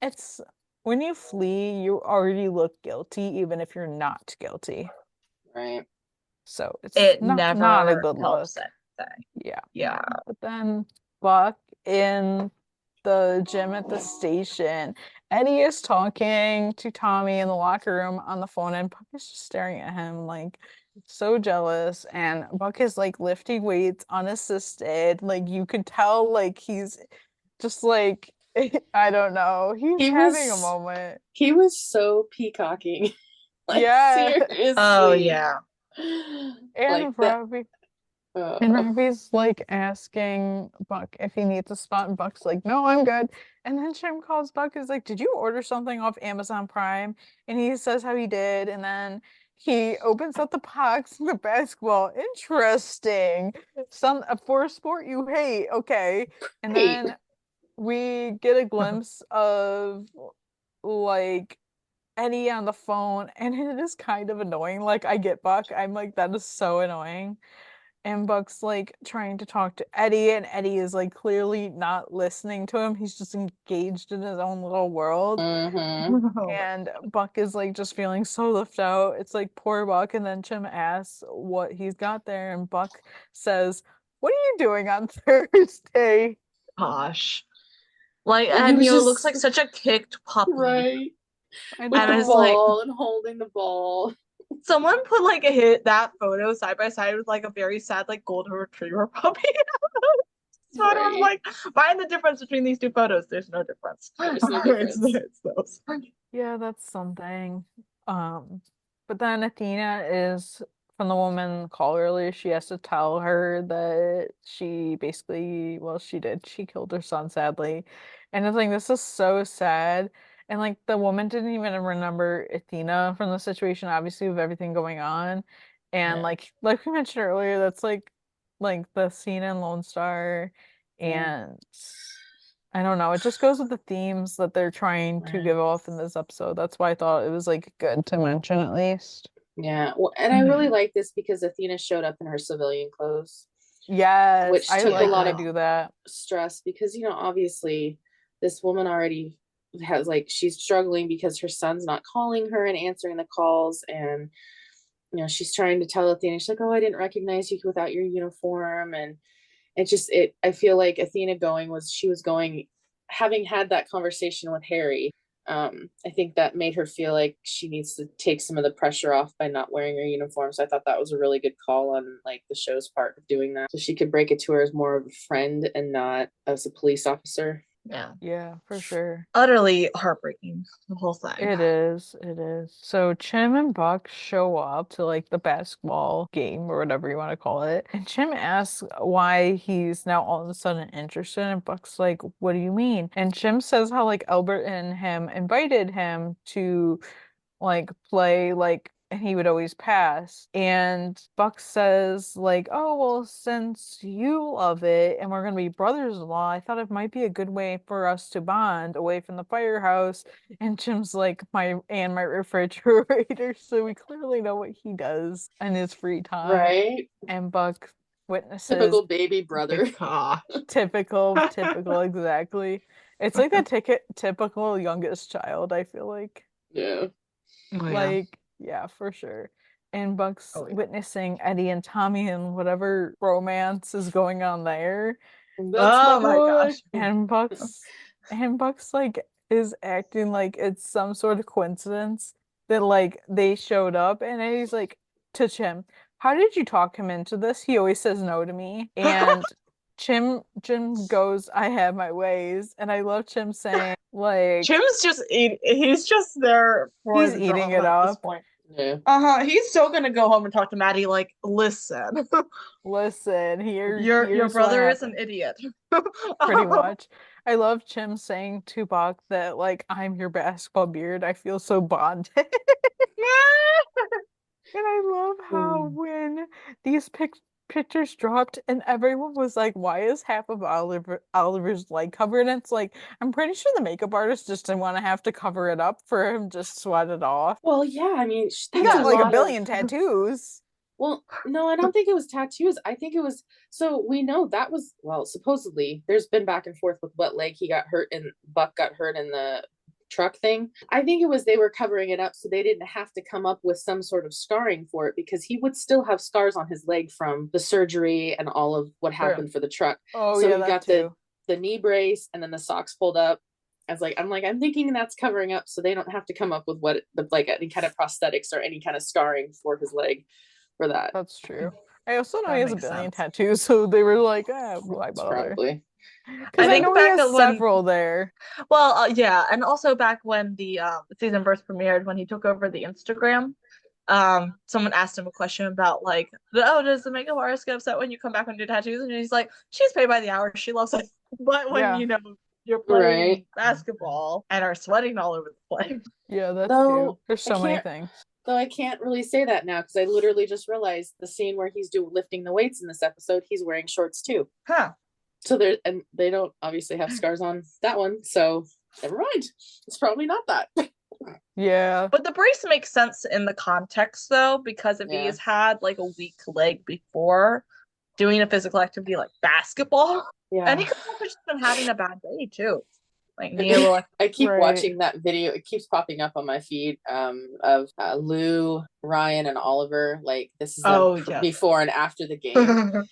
it's when you flee, you already look guilty, even if you're not guilty. Right. So it's It not a never good helps look. anything. Yeah. Yeah. But then Buck in the gym at the station, Eddie is talking to Tommy in the locker room on the phone, and Buck is just staring at him like so jealous. And Buck is like lifting weights unassisted. Like you could tell like he's just like I don't know. He's having a moment. He was so peacocking. Like Yeah. Oh seriously. yeah. Like And that. Robbie's like asking Buck if he needs a spot, and Buck's like, "No, I'm good." And then Jim calls Buck, is like, "Did you order something off Amazon Prime?" And he says how he did, and then he opens up the box and the basketball. Interesting. For a sport you hate, okay. And Right. then we get a glimpse of like Eddie on the phone, and it is kind of annoying. Like I get Buck. I'm like, that is so annoying. And Buck's like trying to talk to Eddie, and Eddie is like clearly not listening to him. He's just engaged in his own little world. Mm-hmm. And Buck is like just feeling so left out. It's like poor Buck. And then Jim asks what he's got there, and Buck says, "What are you doing on Thursday?" Gosh. Like, And he and was it looks like just such a kicked puppy. right I with And the it's know. like ball and holding the ball. someone put like that photo side by side with like a very sad like golden retriever puppy. So I was Right. like, find the difference between these two photos. There's no difference. There's no difference. It's those. Yeah, that's something. But then Athena is from the woman call earlier. She has to tell her that she basically, well, she did. She killed her son, sadly. And it's like, this is so sad. And like the woman didn't even remember Athena from the situation, obviously, with everything going on. And Yeah. like we mentioned earlier, that's like the scene in Lone Star, Yeah. and I don't know. It just goes with the themes that they're trying to give off in this episode. That's why I thought it was like good to mention at least. Yeah. Well, and I really like this because Athena showed up in her civilian clothes, Yes, which I took a like lot when of they do that. stress because, obviously this woman already has like she's struggling because her son's not calling her and answering the calls, and she's trying to tell Athena, she's like, "Oh, I didn't recognize you without your uniform." And I feel like Athena she was going, having had that conversation with Harry. I think that made her feel like she needs to take some of the pressure off by not wearing her uniform. So I thought that was a really good call on like the show's part of doing that. So she could break it to her as more of a friend and not as a police officer. Yeah. Yeah, for sure. Utterly heartbreaking, the whole thing. It is. It is. So Chim and Buck show up to like the basketball game or whatever you want to call it. And Chim asks why he's now all of a sudden interested. And Buck's like, "What do you mean?" And Chim says how like Albert and him invited him to like play like and he would always pass. And Buck says like, "Oh, well, since you love it and we're gonna be brothers-in-law, I thought it might be a good way for us to bond away from the firehouse." And Jim's like, my refrigerator." So we clearly know what he does in his free time. Right? And Buck witnesses Typical baby brother. Gosh. typical, exactly. It's like the typical youngest child, I feel like. Yeah. Oh, yeah. Like, yeah, for sure. And Buck's Oh, yeah. witnessing Eddie and Tommy and whatever romance is going on there. That's Oh my my boy. gosh. And Buck's like is acting like it's some sort of coincidence that like they showed up, and Eddie's like to Chim, "How did you talk him into this? He always says no to me." And Jim goes, "I have my ways." And I love Chim saying like Jim's he's just there for he's the eating drama it at this up. point. Yeah. He's still gonna go home and talk to Maddie like, listen, Listen, your here's what brother is an happened. idiot. Pretty much. I love Chim saying to Buck that like I'm your basketball beard. I feel so bonded. And I love how when these pictures dropped and everyone was like, why is half of Oliver's leg covered? And it's like, I'm pretty sure the makeup artist just didn't want to have to cover it up for him to sweat it off. Well, yeah, I mean, He that's got like a lot of- billion tattoos. Well, no, I don't think it was tattoos. I think it was, so we know that was, well, supposedly there's been back and forth with what leg he got hurt and Buck got hurt in the truck thing. I think it was they were covering it up so they didn't have to come up with some sort of scarring for it, because he would still have scars on his leg from the surgery and all of what happened for the truck. Oh, So yeah, he that got too. the knee brace and then the socks pulled up. I'm thinking that's covering up so they don't have to come up with what like any kind of prosthetics or any kind of scarring for his leg for that. That's true. I also know That he has a makes billion sense. tattoos, so they were like, why That's bother? probably. Because I I think know back he has at when- several there. Well, yeah, and also back when the season first premiered, when he took over the Instagram, someone asked him a question about like, oh, does the makeup artist get upset when you come back and do tattoos? And he's like, she's paid by the hour, she loves it. But when Yeah. you know you're playing Right. basketball and are sweating all over the place. Yeah, that Though, too. There's I so many can't- things. Though I can't really say that now because I literally just realized the scene where he's lifting the weights in this episode, he's wearing shorts too. Huh. So they don't obviously have scars on that one. So never mind. It's probably not that. Yeah. But the brace makes sense in the context though, because if Yeah. he's had like a weak leg before doing a physical activity like basketball, Yeah. and he could have just been having a bad day too. Like Neil, I keep Right. watching that video. It keeps popping up on my feed of Lou, Ryan, and Oliver. Like this is them Oh, yes. before and after the game.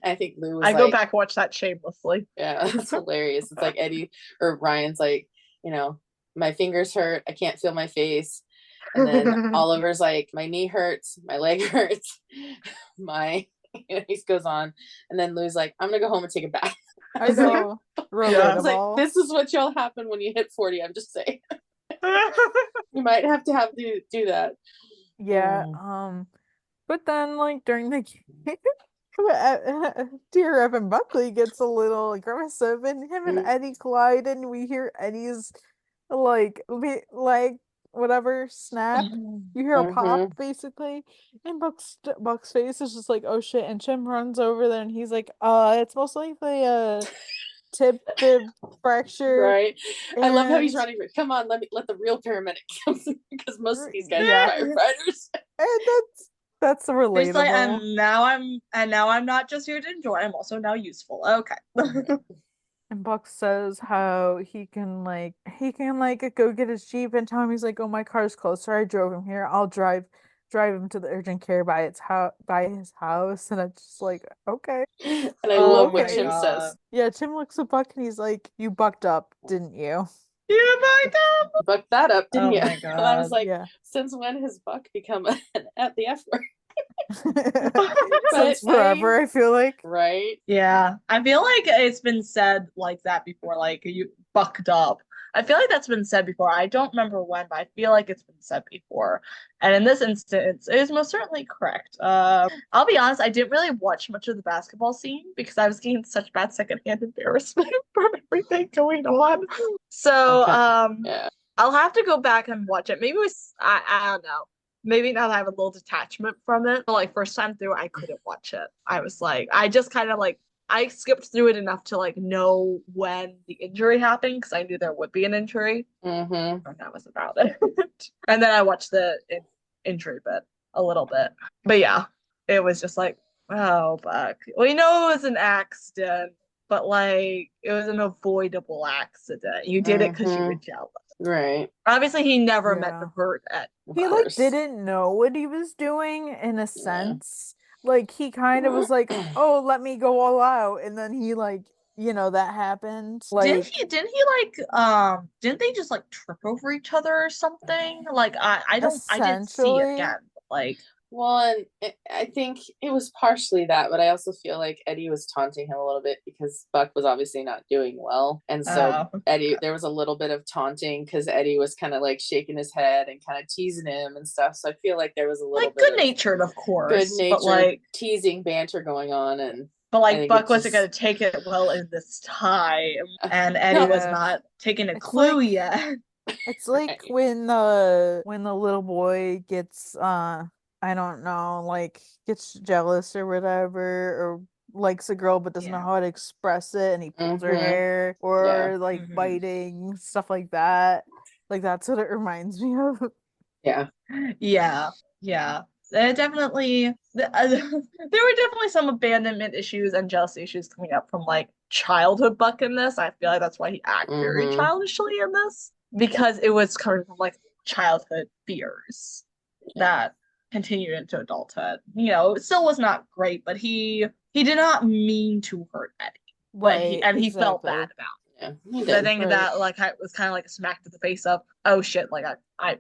I think Lou was I go like, back and watch that shamelessly. yeah, that's hilarious. It's like Eddie or Ryan's like, my fingers hurt. I can't feel my face. And then Oliver's like, my knee hurts. My leg hurts. He goes on. And then Lou's like, I'm going to go home and take a bath. I know. I was like, Relatable. this is what y'all happen when you hit 40. I'm just saying. You might have to do that. Yeah. But then like during the game, dear Evan Buckley gets a little aggressive, and him and Eddie collide, and we hear Eddie's like whatever snap. You hear a pop basically, and Buck's face is just like, oh shit, and Jim runs over there and he's like, it's most likely a tib fib fracture. Right. I love how he's and- running. Come on, let the real paramedic come, because most of these guys Yeah. are firefighters. And that's relatable. He's like, and now I'm not just here to enjoy, I'm also now useful. Okay. And Buck says how he can go get his Jeep, and Tommy's like, oh, my car's closer. I drove him here. I'll drive him to the urgent care by his house. And it's just like, okay. And I Oh love what my Tim God. says. Yeah, Tim looks at Buck and he's like, you bucked up, didn't you? You my God. Buck that up, didn't Oh you? my And I was God. like, Yeah. since when has Buck become at the F word? Since forever, I feel like. Right? Yeah, I feel like it's been said like that before, like you bucked up. I feel like that's been said before. I don't remember when, but I feel like it's been said before. And in this instance, it is most certainly correct. I'll be honest, I didn't really watch much of the basketball scene because I was getting such bad secondhand embarrassment from everything going on. So, Okay. Yeah. I'll have to go back and watch it. Maybe I don't know. Maybe now that I have a little detachment from it. But like first time through, I couldn't watch it. I was like, I just kind of like I skipped through it enough to like know when the injury happened because I knew there would be an injury. Mm-hmm. And that was about it. And then I watched the injury bit a little bit. But yeah, it was just like, oh, Buck. We know it was an accident, but like it was an avoidable accident. You did it because you were jealous. Right. Obviously, he never meant Yeah. to hurt Ed. He like didn't know what he was doing in a sense. Like he kind of was like, oh, let me go all out, and then he like, that happened. Like Didn't they just like trip over each other or something? Like I didn't see Essentially. it again. Like Well, and I think it was partially that, but I also feel like Eddie was taunting him a little bit because Buck was obviously not doing well. And so Eddie, there was a little bit of taunting because Eddie was kind of like shaking his head and kind of teasing him and stuff. So I feel like there was a little like bit good natured, of course. good natured But like teasing banter going on. And But I like think Buck it wasn't just- gonna take it well in this time, and Eddie was Yeah. not taking a It's clue like- yet. It's like Right. when the little boy gets I don't know, like gets jealous or whatever, or likes a girl but doesn't know Yeah. how to express it and he pulls her Mm-hmm. hair Yeah. or like Mhm. biting, stuff like that. Like that's what it reminds me of. Yeah. Yeah, yeah. Definitely, there were definitely some abandonment issues and jealousy issues coming up from like childhood Buck in this. I feel like that's why he acted very Mm-hmm. childishly in this because it was coming from like childhood fears Yeah. that continued into adulthood. You know, it still was not great, but he did not mean to hurt Eddie, but Right, he felt bad exactly. about it. Yeah. He So I did. think Right. that like was kind of like a smack to the face of, oh shit, like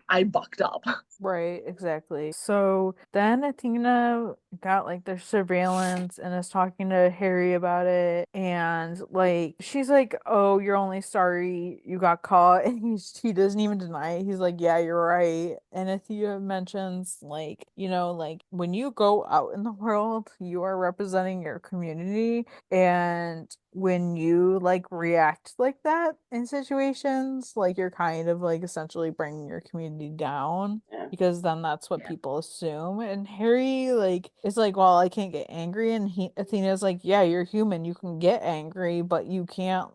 I bucked up. Right, exactly. So then Athena got like their surveillance and is talking to Harry about it. And like she's like, "Oh, you're only sorry you got caught." And he doesn't even deny it. He's like, "Yeah, you're right." And Athena mentions like, like when you go out in the world, you are representing your community. And when you like react like that in situations, like you're kind of like essentially bringing your community down Yeah. because then that's what Yeah. people assume. And Harry like is like, well, I can't get angry, and Athena's like, yeah, you're human, you can get angry, but you can't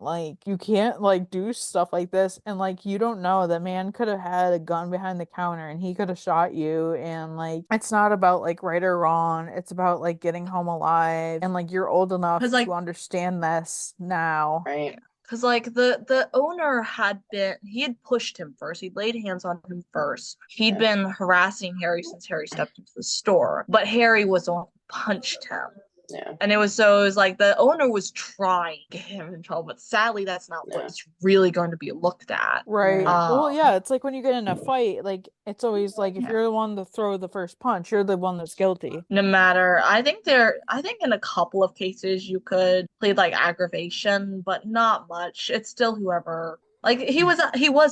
do stuff like this. And like you don't know, the man could have had a gun behind the counter and he could have shot you. And like it's not about like right or wrong, it's about like getting home alive, and like you're old enough Because to like understand this now. Right. because like the owner he had pushed him first. He'd laid hands on him first. He'd Yeah. been harassing Harry since Harry stepped into the store, but Harry was the one who punched him. Yeah. And it was like the owner was trying to get him in trouble, but sadly that's not what Yeah. is really going to be looked at. Right. Right. Well, yeah, it's like when you get in a fight, like it's always like if Yeah. you're the one to throw the first punch, you're the one that's guilty. No matter, I think in a couple of cases you could plead like aggravation, but not much. It's still whoever, like he was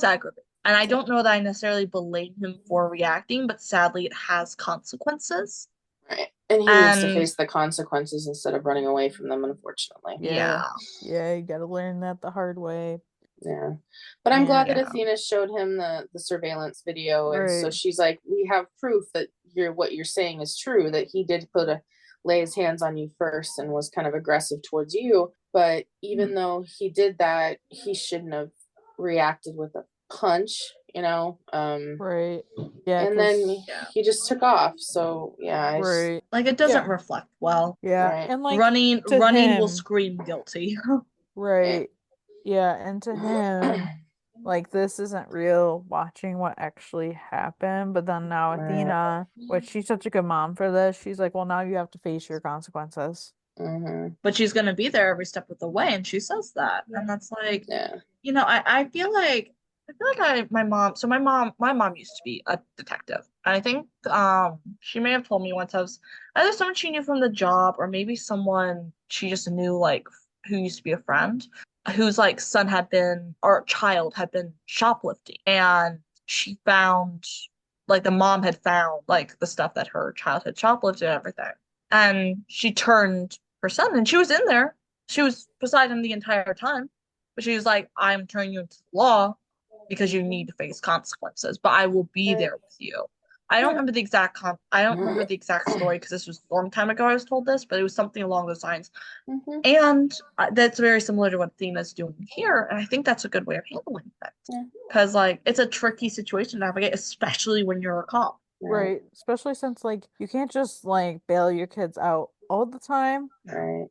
aggravated. And I don't know that I necessarily blame him for reacting, but sadly it has consequences. Right. And he needs to And face the consequences instead of running away from them, unfortunately. Yeah. yeah, Yeah, you gotta learn that the hard way. Yeah. But I'm glad And that yeah. Athena showed him the surveillance video. And so right. she's like, we have proof that what you're saying is true, that he did lay his hands on you first and was kind of aggressive towards you. But even though he did that, he shouldn't have reacted with a punch, you know? Right. Yeah, And then 'cause Yeah. he just took off. So yeah, right. Like it Yeah. doesn't reflect well. Yeah. right. And like to Running will him, scream guilty. Right. right. Yeah, and to him, like this isn't real watching what actually happened. But then now Right. Athena, which she's such a good mom for this, she's like, well, now you have to face your consequences. Mm-hmm. But she's gonna be there every step of the way, and she says that. And that's like, Yeah. you know, I feel like my mom used to be a detective. And I think she may have told me once I was either someone she knew from the job or maybe someone she just knew like who used to be a friend whose like son had been or child had been shoplifting, and she found like the mom had found like the stuff that her child had shoplifted and everything. And she turned her son and she was in there. She was beside him the entire time. But she was like, I'm turning you into the law because you need to face consequences, but I will be there with you. I don't remember the exact story because this was a long time ago I was told this, but it was something along those lines. Mm-hmm. And that's very similar to what Athena's doing here. And I think that's a good way of handling it. Yeah. Because, like, it's a tricky situation to navigate, especially when you're a cop. Right. Especially since like you can't just like bail your kids out all the time. Right.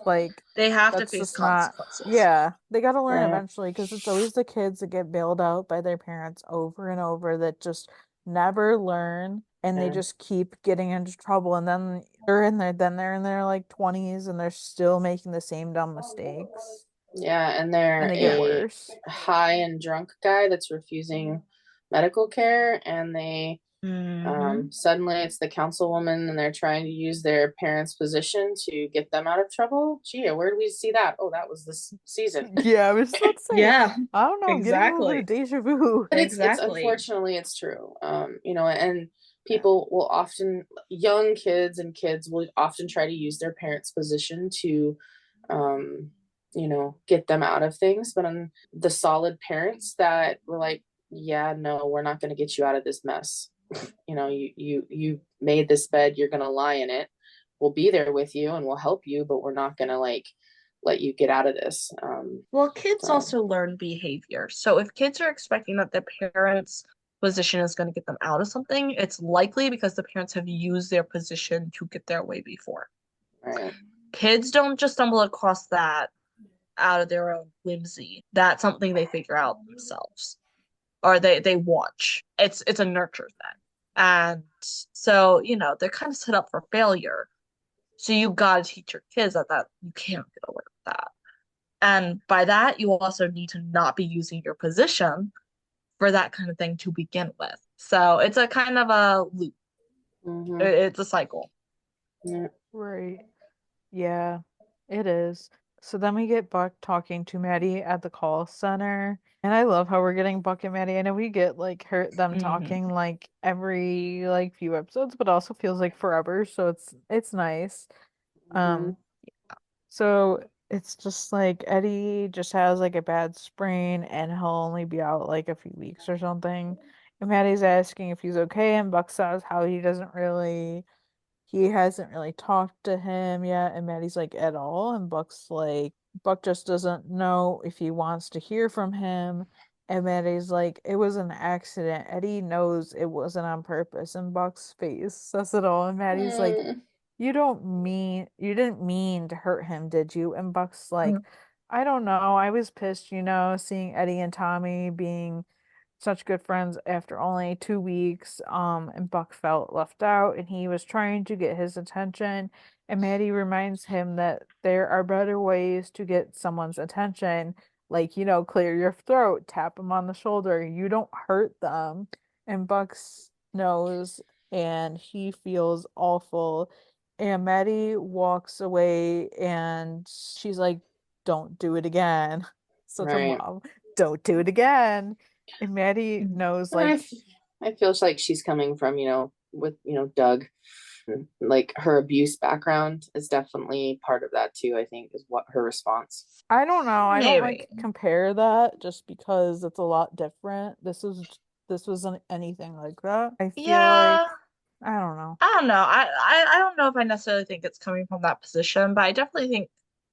Like They have to that's face just not, consequences. yeah, they got to learn Right. eventually because it's always the kids that get bailed out by their parents over and over that just never learn, and they Yeah. just keep getting into trouble, and they're in their like 20s and they're still making the same dumb mistakes, Yeah, and and they're they get a worse. high and drunk guy that's refusing medical care, and they Mhm. suddenly it's the councilwoman, and they're trying to use their parents' position to get them out of trouble. Gee, where did we see that? Oh, that was this season. Yeah, I was about to say, Yeah, I don't know, I'm getting a little bit of exactly. deja vu. But it's Exactly. unfortunately it's true. And people will often, young kids and kids will often try to use their parents' position to get them out of things. But the solid parents that were like, yeah, no, we're not going to get you out of this mess. You know, you made this bed, you're going to lie in it. We'll be there with you and we'll help you, but we're not going to like let you get out of this. Well, kids So also learn behavior. So if kids are expecting that their parents' position is going to get them out of something, it's likely because the parents have used their position to get their way before. right. Kids don't just stumble across that out of their own whimsy. That's something they figure out themselves, or they watch. It's a nurture thing. And so, they're kind of set up for failure. So you gotta teach your kids that you can't get away with that. And by that, you also need to not be using your position for that kind of thing to begin with. So it's a kind of a loop. Mm-hmm. It's a cycle. Yeah. Right. Yeah, it is. So then we get Buck talking to Maddie at the call center. And I love how we're getting Buck and Maddie. I know we get like them talking like every like few episodes, but also feels like forever. So it's nice. Um, so it's just like Eddie just has like a bad sprain and he'll only be out like a few weeks or something. And Maddie's asking if he's okay, and Buck says how he hasn't really talked to him yet, and Maddie's like, at all, and Buck's like, Buck just doesn't know if he wants to hear from him, and Maddie's like, it was an accident. Eddie knows it wasn't on purpose, and Buck's face says it all, and Maddie's like, you didn't mean to hurt him, did you? And Buck's like, I don't know. I was pissed, seeing Eddie and Tommy being such good friends after only 2 weeks. And Buck felt left out and he was trying to get his attention. And Maddie reminds him that there are better ways to get someone's attention, like, clear your throat, tap them on the shoulder. You don't hurt them. And Buck's knows and he feels awful. And Maddie walks away and she's like, don't do it again. Such a Right. mom. Don't do it again. And Maddie knows, like, I feel like she's coming from, with, Doug. Like her abuse background is definitely part of that too, I think, is what her response. I don't know. I don't like Maybe. compare that just because it's a lot different. This wasn't anything like that. I feel like Yeah, I don't know. I don't know. I don't know if I necessarily think it's coming from that position, but I definitely think,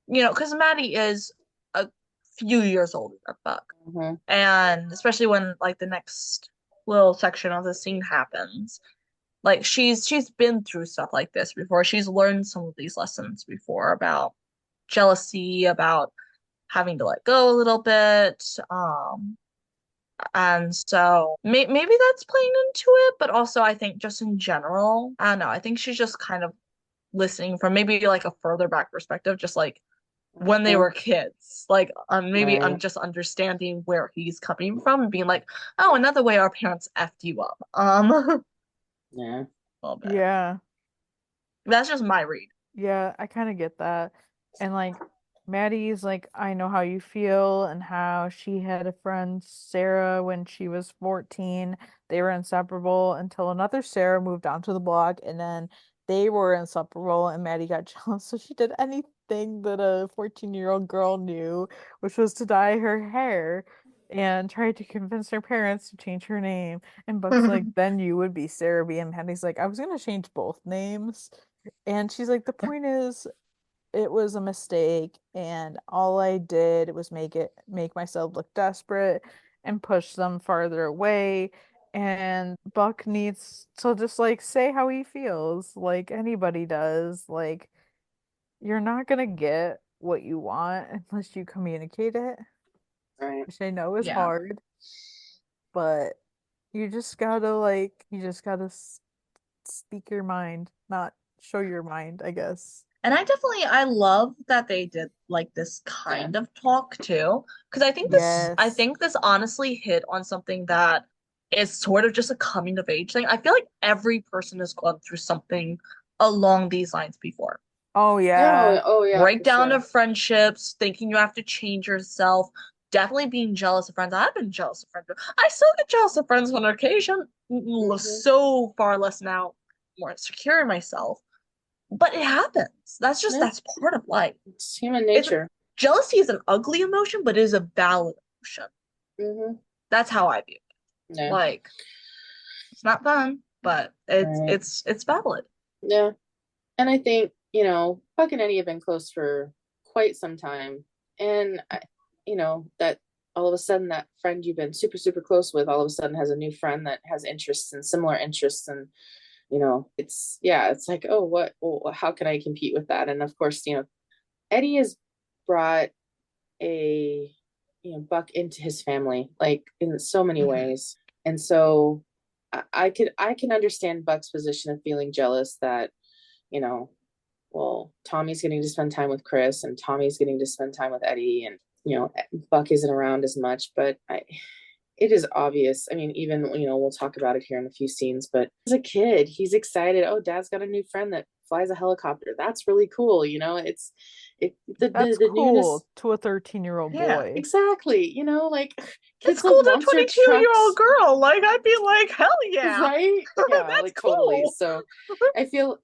because Maddie is a few years older than Buck. Mm-hmm. And especially when like the next little section of the scene happens, like she's been through stuff like this before. She's learned some of these lessons before about jealousy, about having to let go a little bit. And so maybe that's playing into it, but also I think just in general, I don't know. I think she's just kind of listening from maybe like a further back perspective, just like when they were kids, like maybe I'm Right. just understanding where he's coming from and being like, oh, another way our parents effed you up. Yeah. A little bit. Yeah. That's just my read. Yeah, I kind of get that. And like Maddie's like, I know how you feel and how she had a friend, Sarah, when she was 14. They were inseparable until another Sarah moved onto the block and then they were inseparable and Maddie got jealous. So she did anything that a 14-year-old girl knew, which was to dye her hair and tried to convince her parents to change her name. And Buck's like, then you would be Sarah B. And Maddie's like, I was gonna change both names. And she's like, the point is, it was a mistake, and all I did was make myself look desperate and push them farther away. And Buck needs to just like say how he feels, like anybody does. Like, you're not gonna get what you want unless you communicate it, Right. which I know is Yeah. hard, but you just gotta speak your mind, not show your mind, I guess. And I love that they did like this kind of talk too, because I Yes. think this honestly hit on something that is sort of just a coming of age thing. I feel like every person has gone through something along these lines before. Oh yeah. Oh yeah, for Breakdown sure. of friendships, thinking you have to change yourself, definitely being jealous of friends. I've been jealous of friends. I still get jealous of friends on occasion. So far less now, more secure in myself. But it happens. Yeah. That's part of life. It's human nature. Jealousy is an ugly emotion, but it is a valid emotion. Mm-hmm. That's how I view it. Yeah. Like, it's not fun, but Right. it's valid. Yeah. And I think, Buck and Eddie have been close for quite some time. And, that all of a sudden that friend you've been super, super close with all of a sudden has a new friend that has interests and similar interests. And, it's like, oh, well, how can I compete with that? And of course, Eddie has brought a, Buck into his family, like in so many ways. And so I can understand Buck's position of feeling jealous that, you know, well, Tommy's getting to spend time with Chris and Tommy's getting to spend time with Eddie, and Buck isn't around as much. But it is obvious. I mean, even we'll talk about it here in a few scenes, but as a kid he's excited. Oh, Dad's got a new friend that flies a helicopter. That's really cool. That's The newness. cool to a 13-year-old Yeah, boy. Exactly. Like it's kids cool love to a monster 22-year-old trucks, girl. Like, I'd be like, hell yeah. right? Yeah, That's like totally. cool. So I feel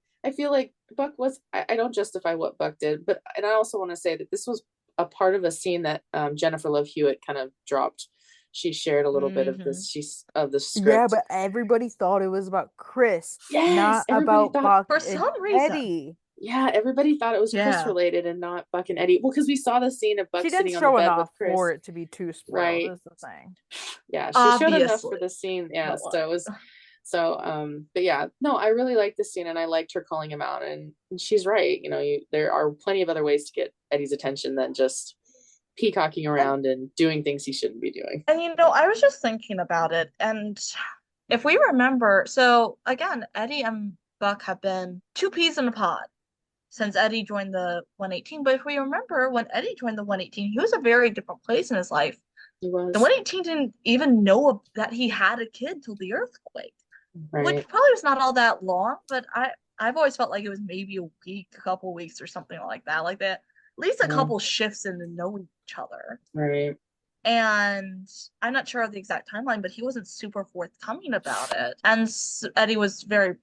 like Buck was, I don't justify what Buck did, and I also want to say that this was a part of a scene that Jennifer Love Hewitt kind of dropped. She shared a little bit of this, of the Yeah, script. but everybody thought it was about Chris, Yes, not everybody about thought, Buck For and some reason. Eddie. yeah, everybody thought it was Chris Yeah. related and not Buck and Eddie. Well, because we saw the scene of Buck She didn't sitting on the show bed with enough Chris. for it to be too spoiled, Right. is the thing. Yeah, she showed enough for Obviously. the scene. Yeah, But, so it was but yeah, no, I really liked this scene and I liked her calling him out, and she's right. There are plenty of other ways to get Eddie's attention than just peacocking around and doing things he shouldn't be doing. And I was just thinking about it, and if we remember, so again, Eddie and Buck have been two peas in a pod since Eddie joined the 118. But if we remember, when Eddie joined the 118, he was a very different place in his life. He was. The 118 didn't even know that he had a kid till the earthquake, Right. which probably was not all that long, but I've always felt like it was maybe a week, a couple weeks or something like that. Like that, at least a couple shifts into knowing each other. Right. And I'm not sure of the exact timeline, but he wasn't super forthcoming about it. And Eddie was very,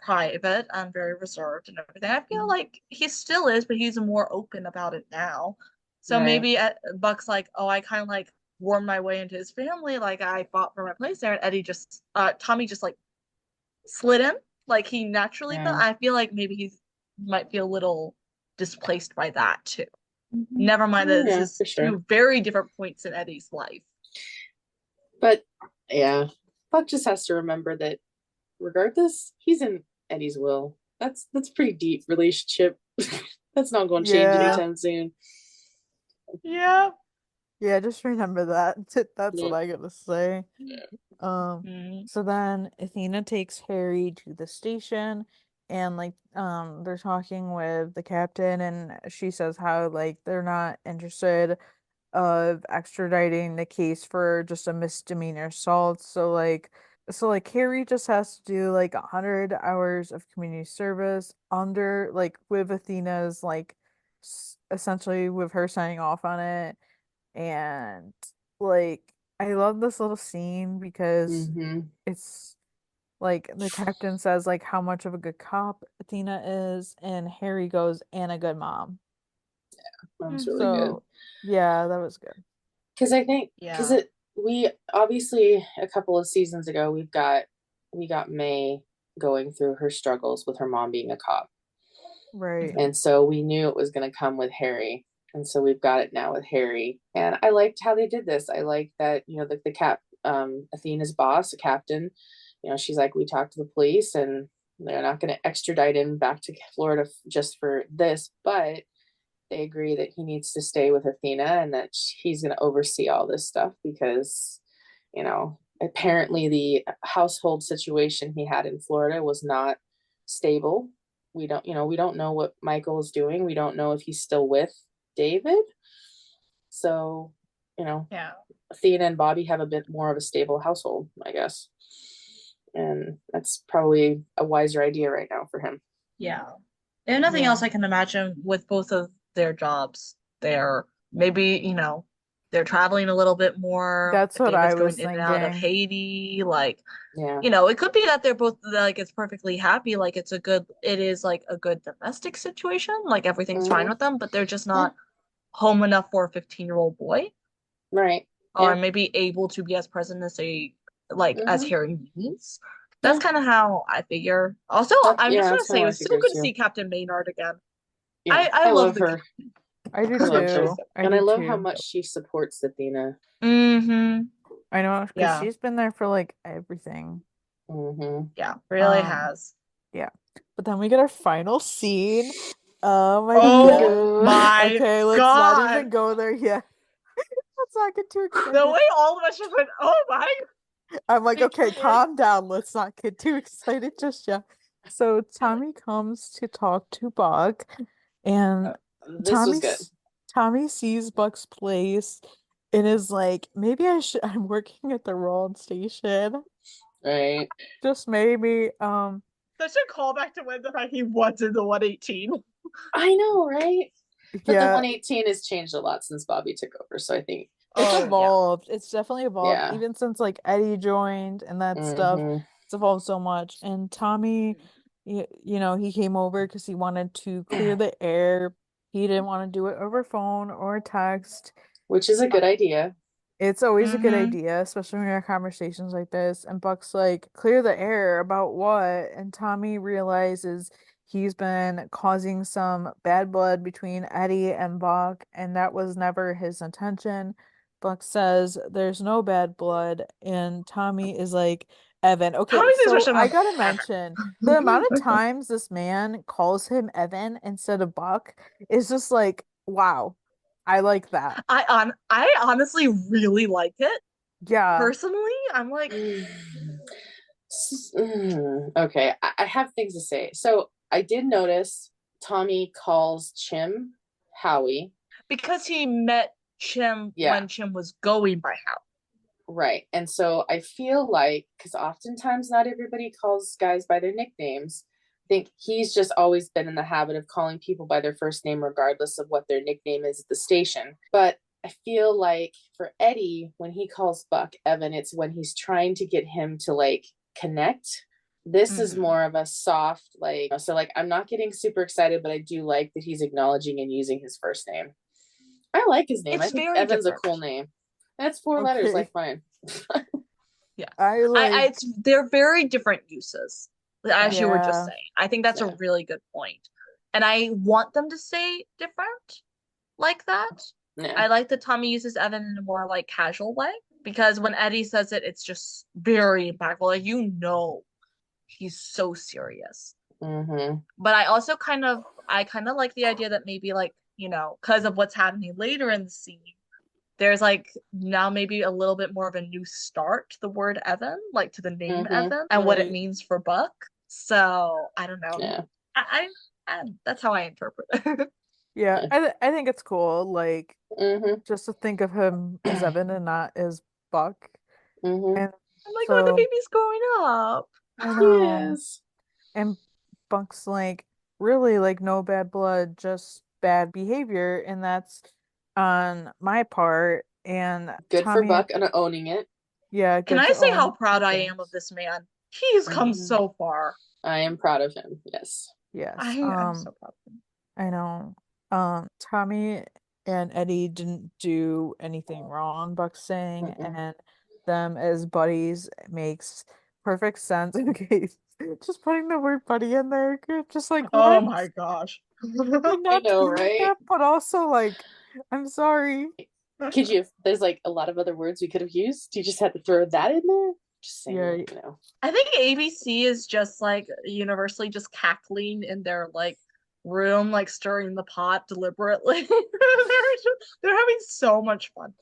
private and very reserved and everything. I feel like he still is, but he's more open about it now. So Right. maybe Buck's like, oh, I kind of like wormed my way into his family. Like, I fought for my place there. And Tommy just like slid in. Like, he naturally felt. I feel like maybe he might feel a little displaced by that too. Never mind that this is two very different points in Eddie's life. But yeah, Buck just has to remember that regardless, he's in Eddie's will. That's pretty deep relationship. That's not going to change anytime soon. Yeah. Yeah, just remember that. That's what I gotta say. Yeah. So then Athena takes Harry to the station, and they're talking with the captain, and she says how they're not interested of extraditing the case for just a misdemeanor assault. So Harry just has to do 100 hours of community service under with Athena's essentially with her signing off on it. And I love this little scene because it's the captain says how much of a good cop Athena is, and Harry goes, and a good mom. Yeah, that was really good. Yeah, that was good. Because I think we obviously a couple of seasons ago we got May going through her struggles with her mom being a cop. Right. And so we knew it was going to come with Harry. And so we've got it now with Harry. And I liked how they did this. I like that, Athena's boss, a captain, she's like, we talked to the police and they're not going to extradite him back to Florida just for this, but they agree that he needs to stay with Athena and that he's going to oversee all this stuff because, apparently the household situation he had in Florida was not stable. We don't know what Michael is doing. We don't know if he's still with David. So, Athena and Bobby have a bit more of a stable household, I guess. And that's probably a wiser idea right now for him. Yeah. And nothing else I can imagine with both of their jobs. They're maybe, they're traveling a little bit more. That's what David's I was going thinking. in and out of Haiti. It could be that they're both it's perfectly happy. It is a good domestic situation. Everything's fine with them, but they're just not home enough for a 15-year-old boy. Right. Or maybe able to be as present as they like as Mhm. Harry means. That's Yeah. kind of how I figure. Also, I'm just gonna That's say it how I was so figured good to too. see Captain Maynard again. Yeah, I I love love the her. I do I love her. too. I And I do love how too. much she supports Athena. Mm-hmm. I know, because Yeah. she's been there for like everything. Mm-hmm. Yeah, really Um, has. Yeah. But then we get our final scene. Oh my Oh god. my Okay, let's not God. even go there yet. Let's not get too The excited. way all of us just went, oh my. I'm like, I okay, can't wait. calm down. Let's not get too excited just yet. So Tommy comes to talk to Buck, and This was good. Tommy sees Buck's place and is like, maybe I'm working at the wrong station. Right. Just maybe. Such a callback to when the fact he was in the 118. I know, right? But the Yeah, 118 has changed a lot since Bobby took over. So I think, it's Oh, yeah. evolved. It's definitely evolved. yeah. Even since like Eddie joined and that stuff, Mm-hmm. it's evolved so much. And Tommy, you know, he came over because he wanted to clear the air. He didn't want to do it over phone or text. Which is a good idea. It's always a good Mm-hmm. idea, especially when you have conversations like this. And Buck's like, clear the air about what? And Tommy realizes he's been causing some bad blood between Eddie and Buck, and that was never his intention. Buck says there's no bad blood, and Tommy is like, Evan. Okay, Tommy's so expression I on gotta mention the amount of times this man calls him Evan instead of Buck is just like, wow. I like that. I honestly really like it. Yeah. Personally, I'm like, Okay, I have things to say. So I did notice Tommy calls Chim Howie. because he met Chim Yeah. when Chim was going by Howie. Right. And so I feel like, because oftentimes not everybody calls guys by their nicknames, I think he's just always been in the habit of calling people by their first name, regardless of what their nickname is at the station. But I feel like for Eddie, when he calls Buck Evan, it's when he's trying to get him to like connect. This is Mhm. more of a soft, like, so like I'm not getting super excited, but I do like that he's acknowledging and using his first name. I like his name. I It's think very Evan's different. a cool name. That's 4 letters Okay. like mine. Yeah. I like They're very different uses, as you were just Yeah. saying. I think that's Yeah. a really good point. And I want them to say different like that. Yeah. I like that Tommy uses Evan in a more like casual way because when Eddie says it, it's just very impactful. Like you know he's so serious. Mm-hmm. But I kind of like the idea that maybe like, you know, because of what's happening later in the scene, there's like now maybe a little bit more of a new start to the word Evan, like to the name Mm-hmm. Evan and what it Right. means for Buck. So I don't know. Yeah. I that's how I interpret it. Yeah, I think it's cool, like Mm-hmm. just to think of him as Evan and not as Buck. Mm-hmm. And I'm like, oh, the so baby's growing up. I know. Yes. And Buck's like, really like no bad blood, just bad behavior, and that's on my part. And Good for Tommy, Buck and owning it. yeah, Can good I to say own how proud I things. am of this man? He's come Mhm. so far. I am proud of him. Yes. Yes. I'm so proud of him. I know. Tommy and Eddie didn't do anything wrong, Buck's saying, Mm-mm. and them as buddies makes perfect sense. Okay, just putting the word buddy in there, just like Oh what? my gosh. And I not know, doing right? that, but also like, I'm sorry. Could you? There's like a lot of other words we could have used. You just had to throw that in there. Just saying, Yeah. you know. I think ABC is just like universally just cackling in their like room, like stirring the pot deliberately. They're having so much fun.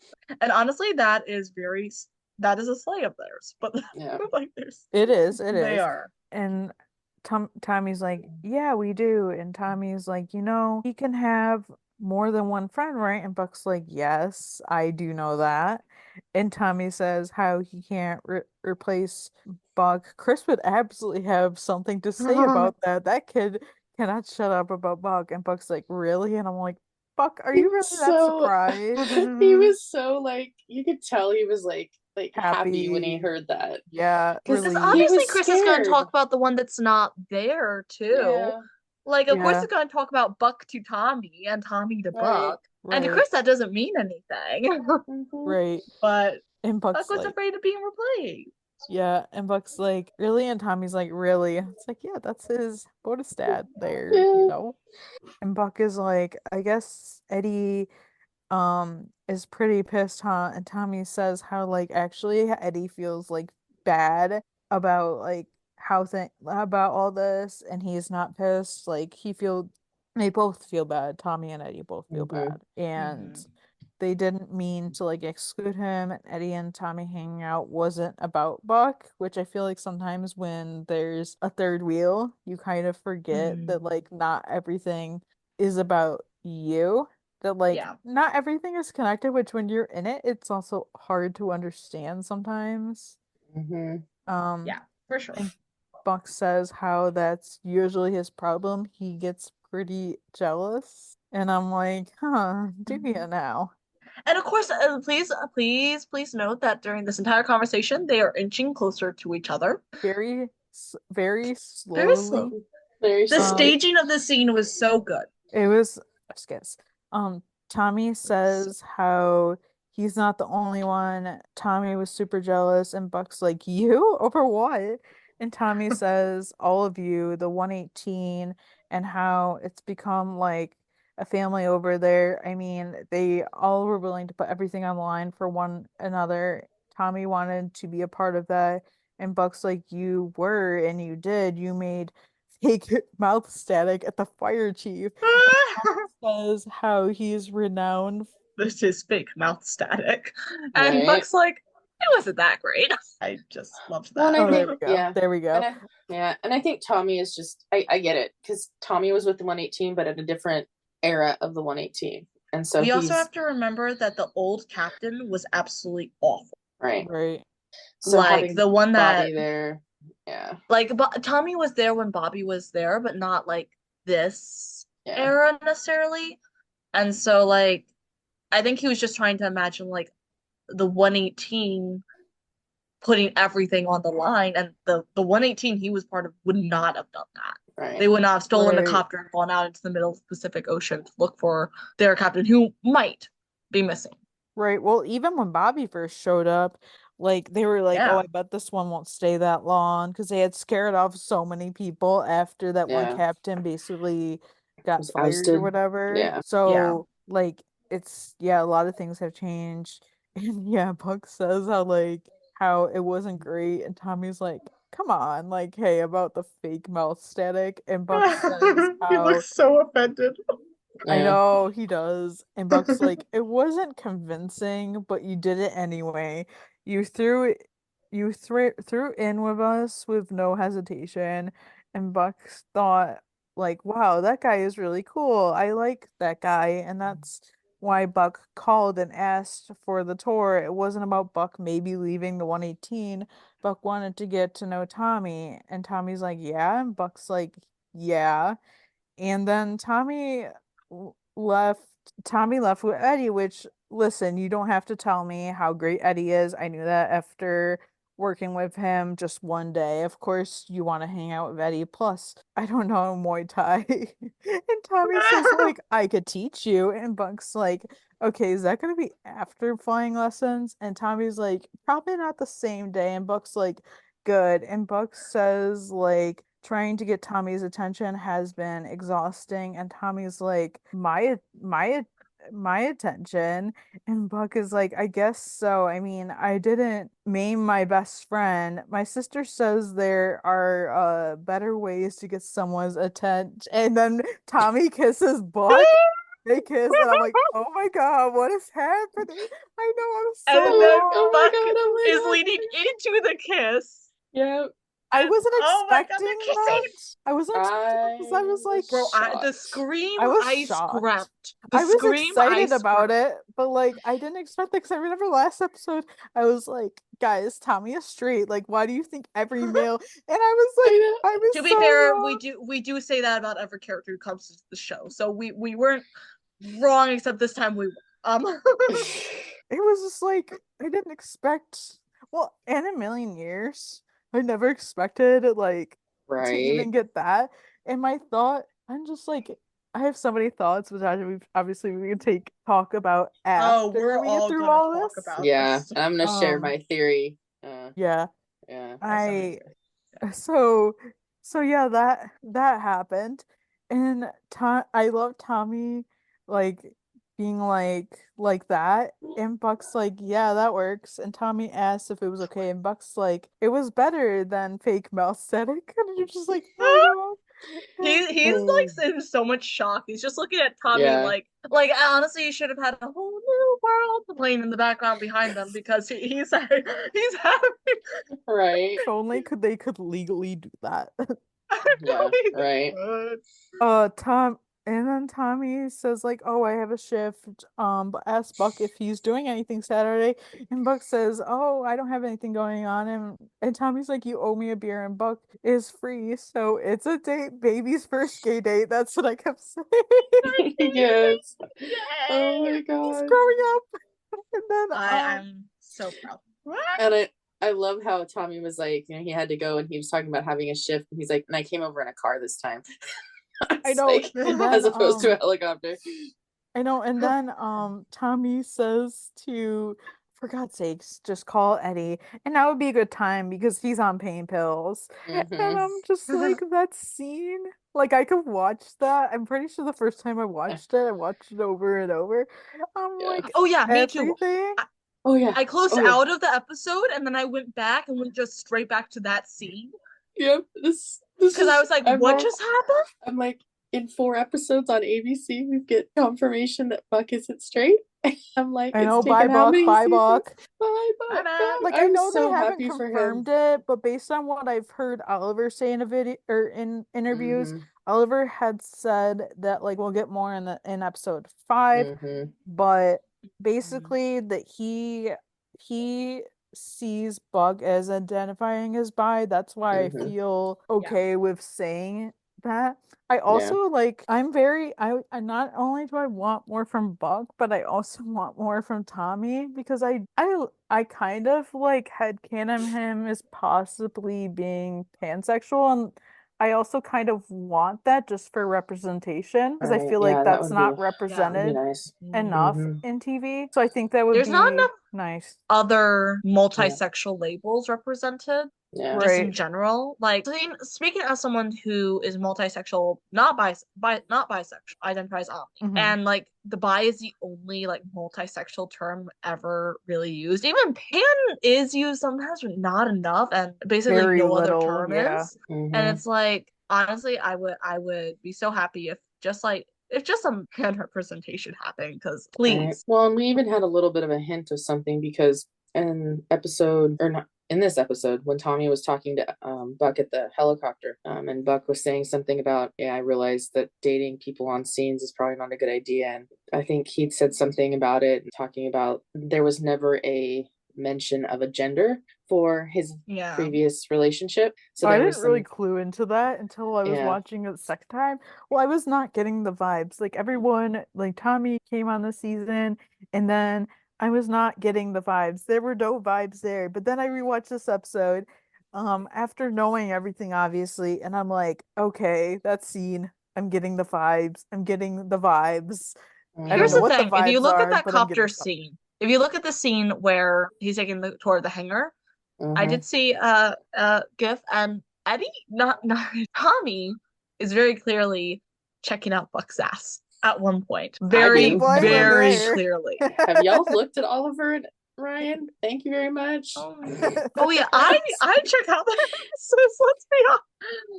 And honestly, that is a sleigh of theirs. But Yeah. like there's It is, they are. And Tommy's like, yeah, we do. And Tommy's like, you know, he can have more than one friend, right? And Buck's like, yes, I do know that. And Tommy says how he can't replace Buck. Chris would absolutely have something to say about that. That kid cannot shut up about Buck. And Buck's like, really? And I'm like, Buck, are you really that surprised? He was so like, you could tell he was like happy when he Happy. heard that. Yeah, Because really. obviously was Chris is going to scared. talk about the one that's not there too. Yeah. Like of course Yeah. he's going to talk about Buck to Tommy and Tommy to Right. Buck. And to Right. Chris that doesn't mean anything. Mhm. Right. But And Buck Buck's was like, afraid of being replaced. Yeah, and Buck's like, really? And Tommy's like, really? It's like, yeah, that's his Bodestad there, you Yeah. know? And Buck is like, I guess Eddie is pretty pissed, huh? And Tommy says how like actually Eddie feels like bad about like how about all this, and he's not pissed. Like they both feel bad. Tommy and Eddie both feel Mm-hmm. bad. And Mhm. they didn't mean to like exclude him. And Eddie and Tommy hanging out wasn't about Buck, which I feel like sometimes when there's a third wheel, you kind of forget that Mhm. like not everything is about you. That like Yeah. not everything is connected, which when you're in it, it's also hard to understand sometimes. Mm-hmm. Um, Yeah, for sure. and Buck says how that's usually his problem. He gets pretty jealous. And I'm like, huh, do you now? And of course, please note that during this entire conversation, they are inching closer to each other. Very Very slowly. slowly. Very The Um, slowly. staging of the scene was so good. it was, I just guess. Tommy So- says how he's not the only one. Tommy was super jealous, and Buck's like, you? Over what? And Tommy says, all of you, the 118, and how it's become like a family over there. I mean, they all were willing to put everything on the line for one another. Tommy wanted to be a part of that, and Buck's like, you were, and you did. You made fake mouth static at the fire chief. Says how he's renowned. This is fake mouth static. And Right. Buck's like, it wasn't that great. I just loved Well, and that. I Oh, there think, we go. yeah. There we go. And I think Tommy is just, I get it, because Tommy was with the 118, but at a different era of the 118. And so We also he's have to remember that the old captain was absolutely awful. right. Right. So Like having the one that Bobby there, yeah. Tommy was there when Bobby was there, but not like this Yeah. era necessarily. And so like I think he was just trying to imagine like the 118 putting everything on the line, and the 118 he was part of would not have done that. Right. They would not have stolen a Right. copter and gone out into the middle of the Pacific Ocean to look for their captain who might be missing. Right. Well, even when Bobby first showed up, like they were like, "Oh, Yeah. I bet this one won't stay that long," because they had scared off so many people after that one Yeah. captain basically got Was fired or ousted. whatever. Yeah. Yeah. So, like, it's yeah, a lot of things have changed. And yeah, Buck says how it wasn't great, and Tommy's like, "Come on, like, hey, about the fake mouth static," and Buck says He how looks so offended. I Yeah. know he does. And Buck's like, it wasn't convincing, but you did it anyway. You threw in with us with no hesitation. And Buck's thought, like, wow, that guy is really cool. I like that guy. And that's why Buck called and asked for the tour. It wasn't about Buck maybe leaving the 118. Buck wanted to get to know Tommy. And Tommy's like, yeah. And Buck's like, yeah. And then left. Tommy left with Eddie, which, listen, you don't have to tell me how great Eddie is. I knew that after working with him just one day. Of course, you want to hang out with Eddie. Plus, I don't know Muay Thai. And Tommy says, like, I could teach you. And Bunk's like, okay, is that going to be after flying lessons? And Tommy's like, probably not the same day. And Buck's like, good. And Buck says, like, trying to get Tommy's attention has been exhausting. And Tommy's like, my attention. And Buck is like, I guess so. I mean, I didn't maim my best friend. My sister says there are better ways to get someone's attention. And then Tommy kisses Buck. They kiss, and I'm like, oh my God, what is happening? I know I'm And so then Oh wrong. my Buck God. Oh is my God. leading into the kiss. Yeah. I And wasn't oh my God, they're expecting kissing. that. I wasn't expecting that because I I was like, was Bro, the shocked. scream I was I shocked. screamed. The I was scream I excited about screamed. it, but like I didn't expect that because I remember last episode I was like, guys, Tommy is straight. Like, why do you think every male? And I was I like, know. I was To be so fair, wrong. we do say that about every character who comes to the show. So we weren't wrong, except this time we were. It was just like I didn't expect. Well, in a million years, I never expected like to even Right. get that. And my thought, I'm just like, I have so many thoughts, which obviously we can talk about Oh, after we're we get all through gonna all talk this. about Yeah. this. And I'm gonna share Um, my theory. yeah. Yeah. I so yeah, that happened. And I love Tommy like being like that, and Buck's like, yeah, that works. And Tommy asks if it was okay, and Buck's like, it was better than fake mouth static. And you're just like, oh He's like in so much shock. He's just looking at Tommy Yeah. like honestly, you should have had a whole new world playing in the background behind them because he's he's happy. Right. if only could legally do that. Yeah. Right. Tom and then Tommy says like, "Oh, I have a shift." But asks Buck if he's doing anything Saturday, and Buck says, "Oh, I don't have anything going on." And Tommy's like, "You owe me a beer," and Buck is free, so it's a date, baby's first gay date. That's what I kept saying. Yes. Yay! Oh my He's god. growing up, and then I'm so proud. And I love how Tommy was like, he had to go and he was talking about having a shift. And he's like, and I came over in a car this time. I It's know, like, and as then opposed to a helicopter. I know, and then Tommy says to, for God's sakes, just call Eddie, and that would be a good time because he's on pain pills. And Mm-hmm. I'm just like, that scene, like I could watch that. I'm pretty sure the first time I watched it over and over. I'm Yeah. like, Oh yeah, me too. everything. Oh yeah. I closed Oh, yeah. out of the episode and then I went back and went just straight back to that scene Yep. This because I was like, what all- just happened? I'm like, in 4 episodes on ABC, we get confirmation that Buck isn't straight. I'm like, I it's know, bye taken how Buck, many bye seasons? Buck. Bye Bye, Buck. Buck. Like I I'm know so they haven't happy for him. confirmed it, but based on what I've heard Oliver say in a video or in interviews, Mhm. Oliver had said that like we'll get more in episode 5, Mhm. but basically that he sees Bug as identifying as bi. That's why I Mhm. feel okay with saying that. I Yeah. also like I not only do I want more from Bug, but I also want more from Tommy because I kind of like headcanon him as possibly being pansexual, and I also kind of want that just for representation because I Right. feel Yeah, like that that's would not be represented nice. enough Mhm. in TV. So I think that would There's not be enough nice. other multisexual labels represented. Yeah. Just in Right. general, like speaking as someone who is multisexual, not not bisexual, identifies omni, Mhm. and like the bi is the only like multisexual term ever really used. Even pan is used sometimes, but not enough, and basically Very no other little, term yeah. is. And Mhm. it's like honestly, I would be so happy if just some pan representation happened, because Right. please. Well, and we even had a little bit of a hint of something because in episode or not in this episode when Tommy was talking to Buck at the helicopter, and Buck was saying something about, yeah, I realized that dating people on scenes is probably not a good idea, and I think he'd said something about it, talking about there was never a mention of a gender for his Yeah. previous relationship. So I there didn't was really some, clue into that until I was yeah, watching it the second time. Well, I was not getting the vibes. Like everyone, like Tommy came on the season, and then I was not getting the vibes. There were no vibes there. But then I rewatched this episode, after knowing everything, obviously, and I'm like, okay, that scene, I'm getting the vibes. I'm getting the vibes. I don't Here's know the what the thing. If you vibes look at are, that but I'm getting copter the vibes. scene, if you look at the scene where he's taking the tour of the hangar, I Mhm. did see GIF, and Eddie, not Tommy, is very clearly checking out Buck's ass at one point. Very, do. Blame him very there. clearly. Have y'all looked at Oliver and Ryan? Thank you very much. Oh yeah, I check out that ass. Let's be honest.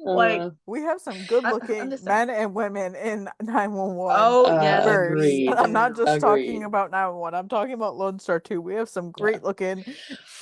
Like We have some I'm good-looking just men and women in 911. oh yes, First, we agreed. I'm not do. just talking Agreed. about 911. I'm talking about Lone Star too. We have some Yeah. great-looking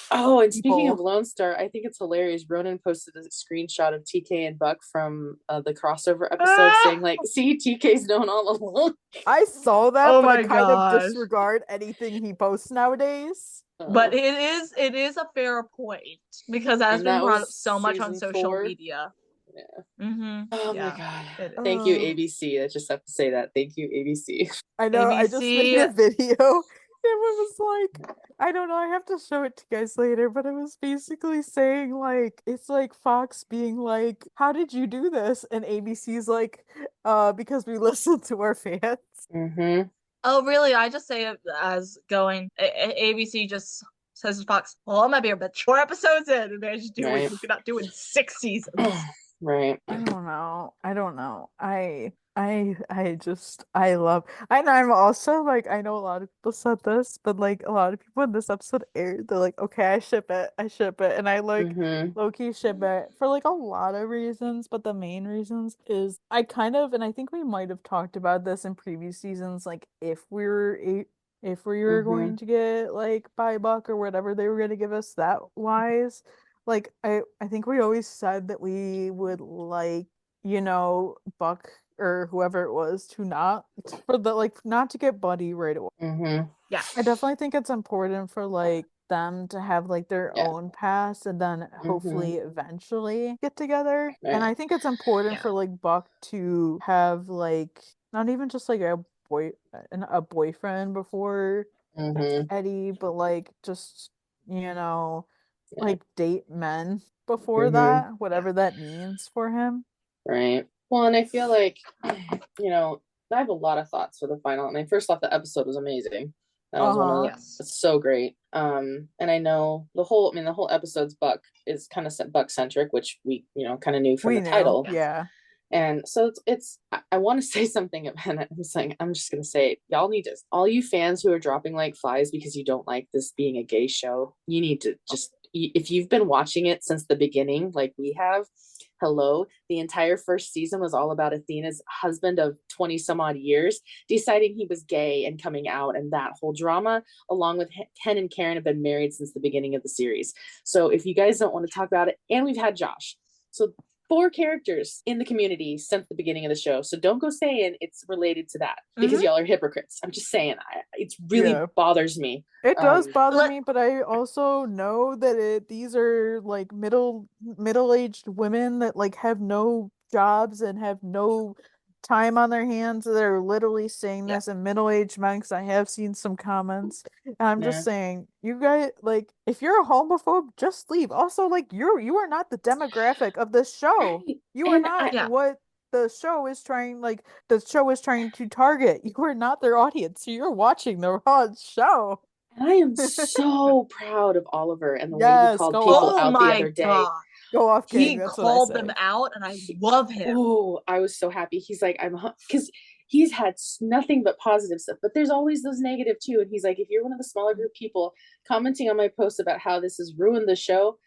Oh, and speaking of people. Lone Star, I think it's hilarious. Ronan posted a screenshot of TK and Buck from the crossover episode saying, like, see, TK's known all along. I saw that, Oh but I my kind of gosh. disregard anything he posts nowadays. But it is a fair point because it has And been that brought was up so much on season social 4. media. Yeah. Mm-hmm. Oh Yeah. my god. It is. Thank you, ABC. I just have to say that. Thank you, ABC. I know, I just made ABC. a video. It was like, I don't know, I have to show it to you guys later, but it was basically saying like, it's like Fox being like, how did you do this? And ABC's like, because we listen to our fans. Mm-hmm. Oh, really? I just say it as going ABC just says Fox, well, I might be a bit 4 episodes in, and they're just doing, Right. we cannot do it in 6 seasons. Right. I don't know. I love, and I'm also like, I know a lot of people said this, but like a lot of people when this episode aired, they're like, okay, I ship it, and I like Mm-hmm. low-key ship it for like a lot of reasons, but the main reasons is I kind of, and I think we might have talked about this in previous seasons, like if we were Mm-hmm. going to get like buy buck or whatever they were going to give us that wise, like I think we always said that we would like, Buck or whoever it was to not for the like not to get Buddy right away. Mm-hmm. Yeah. I definitely think it's important for like them to have like their Yeah. own past and then hopefully eventually get together. And Right. I think it's important Yeah. for like Buck to have like not even just like a boyfriend before Mm-hmm. Eddie, but like just, Yeah. like date men before Mm-hmm. that, whatever that means for him. Right. Well, and I feel like, I have a lot of thoughts for the final. And I first thought the episode was amazing. That was one of the, Yes. it's so great. And I know the whole episode's Buck is kind of Buck centric, which we, kind of knew from We the knew, title. yeah. And so I want to say something about it. I'm just going to say, y'all need to, all you fans who are dropping like flies because you don't like this being a gay show, you need to just, if you've been watching it since the beginning, like we have, hello, the entire first season was all about Athena's husband of 20 some odd years deciding he was gay and coming out, and that whole drama, along with Ken and Karen have been married since the beginning of the series. So if you guys don't want to talk about it, and we've had Josh. So 4 characters in the community since the beginning of the show. So don't go saying it's related to that because y'all are hypocrites. I'm just saying, it really bothers me. It does bother me, but I also know that these are like middle-aged women that like have no jobs and have no time on their hands. They're literally saying this, and middle-aged men, because I have seen some comments. And I'm just saying, you guys, like, if you're a homophobe, just leave. Also, like, you are not the demographic of this show. You are not what the show is trying to target. You are not their audience. So you're watching the wrong show. I am so proud of Oliver and the way he called people out the other day. God. Go off, King. He That's called what I say. them out, and I love him. Oh, I was so happy. He's like, because he's had nothing but positive stuff, but there's always those negative too. And he's like, if you're one of the smaller group people commenting on my post about how this has ruined the show,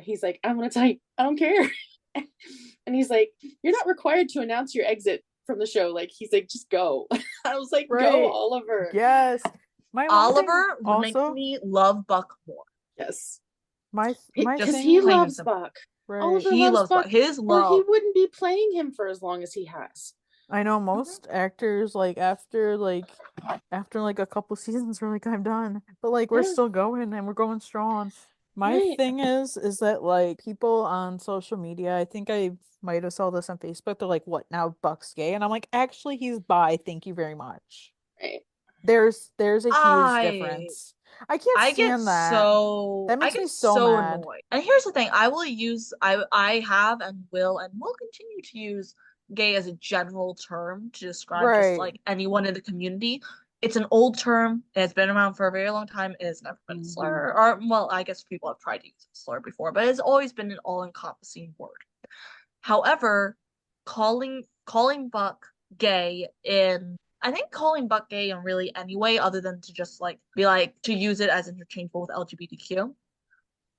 he's like, I want to tell you, I don't care. And he's like, you're not required to announce your exit from the show. Like, he's like, just go. I was like, go, Oliver. Yes. Oliver makes me love Buck more. Yes. Because he loves Buck. Right. Oliver he loves Buck. His love. Or he wouldn't be playing him for as long as he has. I know most actors after a couple seasons are like, I'm done. But like we're still going and we're going strong. My thing is that like people on social media, I think I might have saw this on Facebook, they're like, what now, Buck's gay? And I'm like, actually he's bi, thank you very much. Right. There's a huge difference. I can't stand that. That makes me so mad. Annoyed. And here's the thing, I have and will continue to use gay as a general term to describe just like anyone in the community. It's an old term. It's been around for a very long time. It has never been a slur. Or, well, I guess people have tried to use a slur before, but it's always been an all-encompassing word. However, calling Buck gay I think calling Buck gay in really any way other than to just like be like to use it as interchangeable with LGBTQ.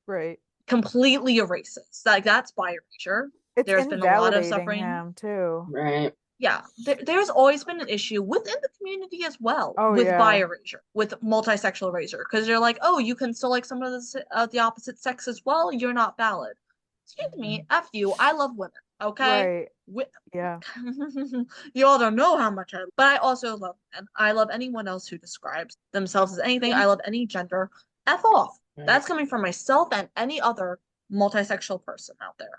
Right. Completely erases. Like that's bi erasure. There's been a lot of suffering. Him too. Right. Yeah. There's always been an issue within the community as well with bi erasure, with multisexual erasure. Because they're like, oh, you can still like someone of the opposite sex as well. You're not valid. Excuse me, F you. I love women. Okay. Right. Yeah. You all don't know how much but I also love men. I love anyone else who describes themselves as anything. I love any gender. F off. Right. That's coming from myself and any other multisexual person out there.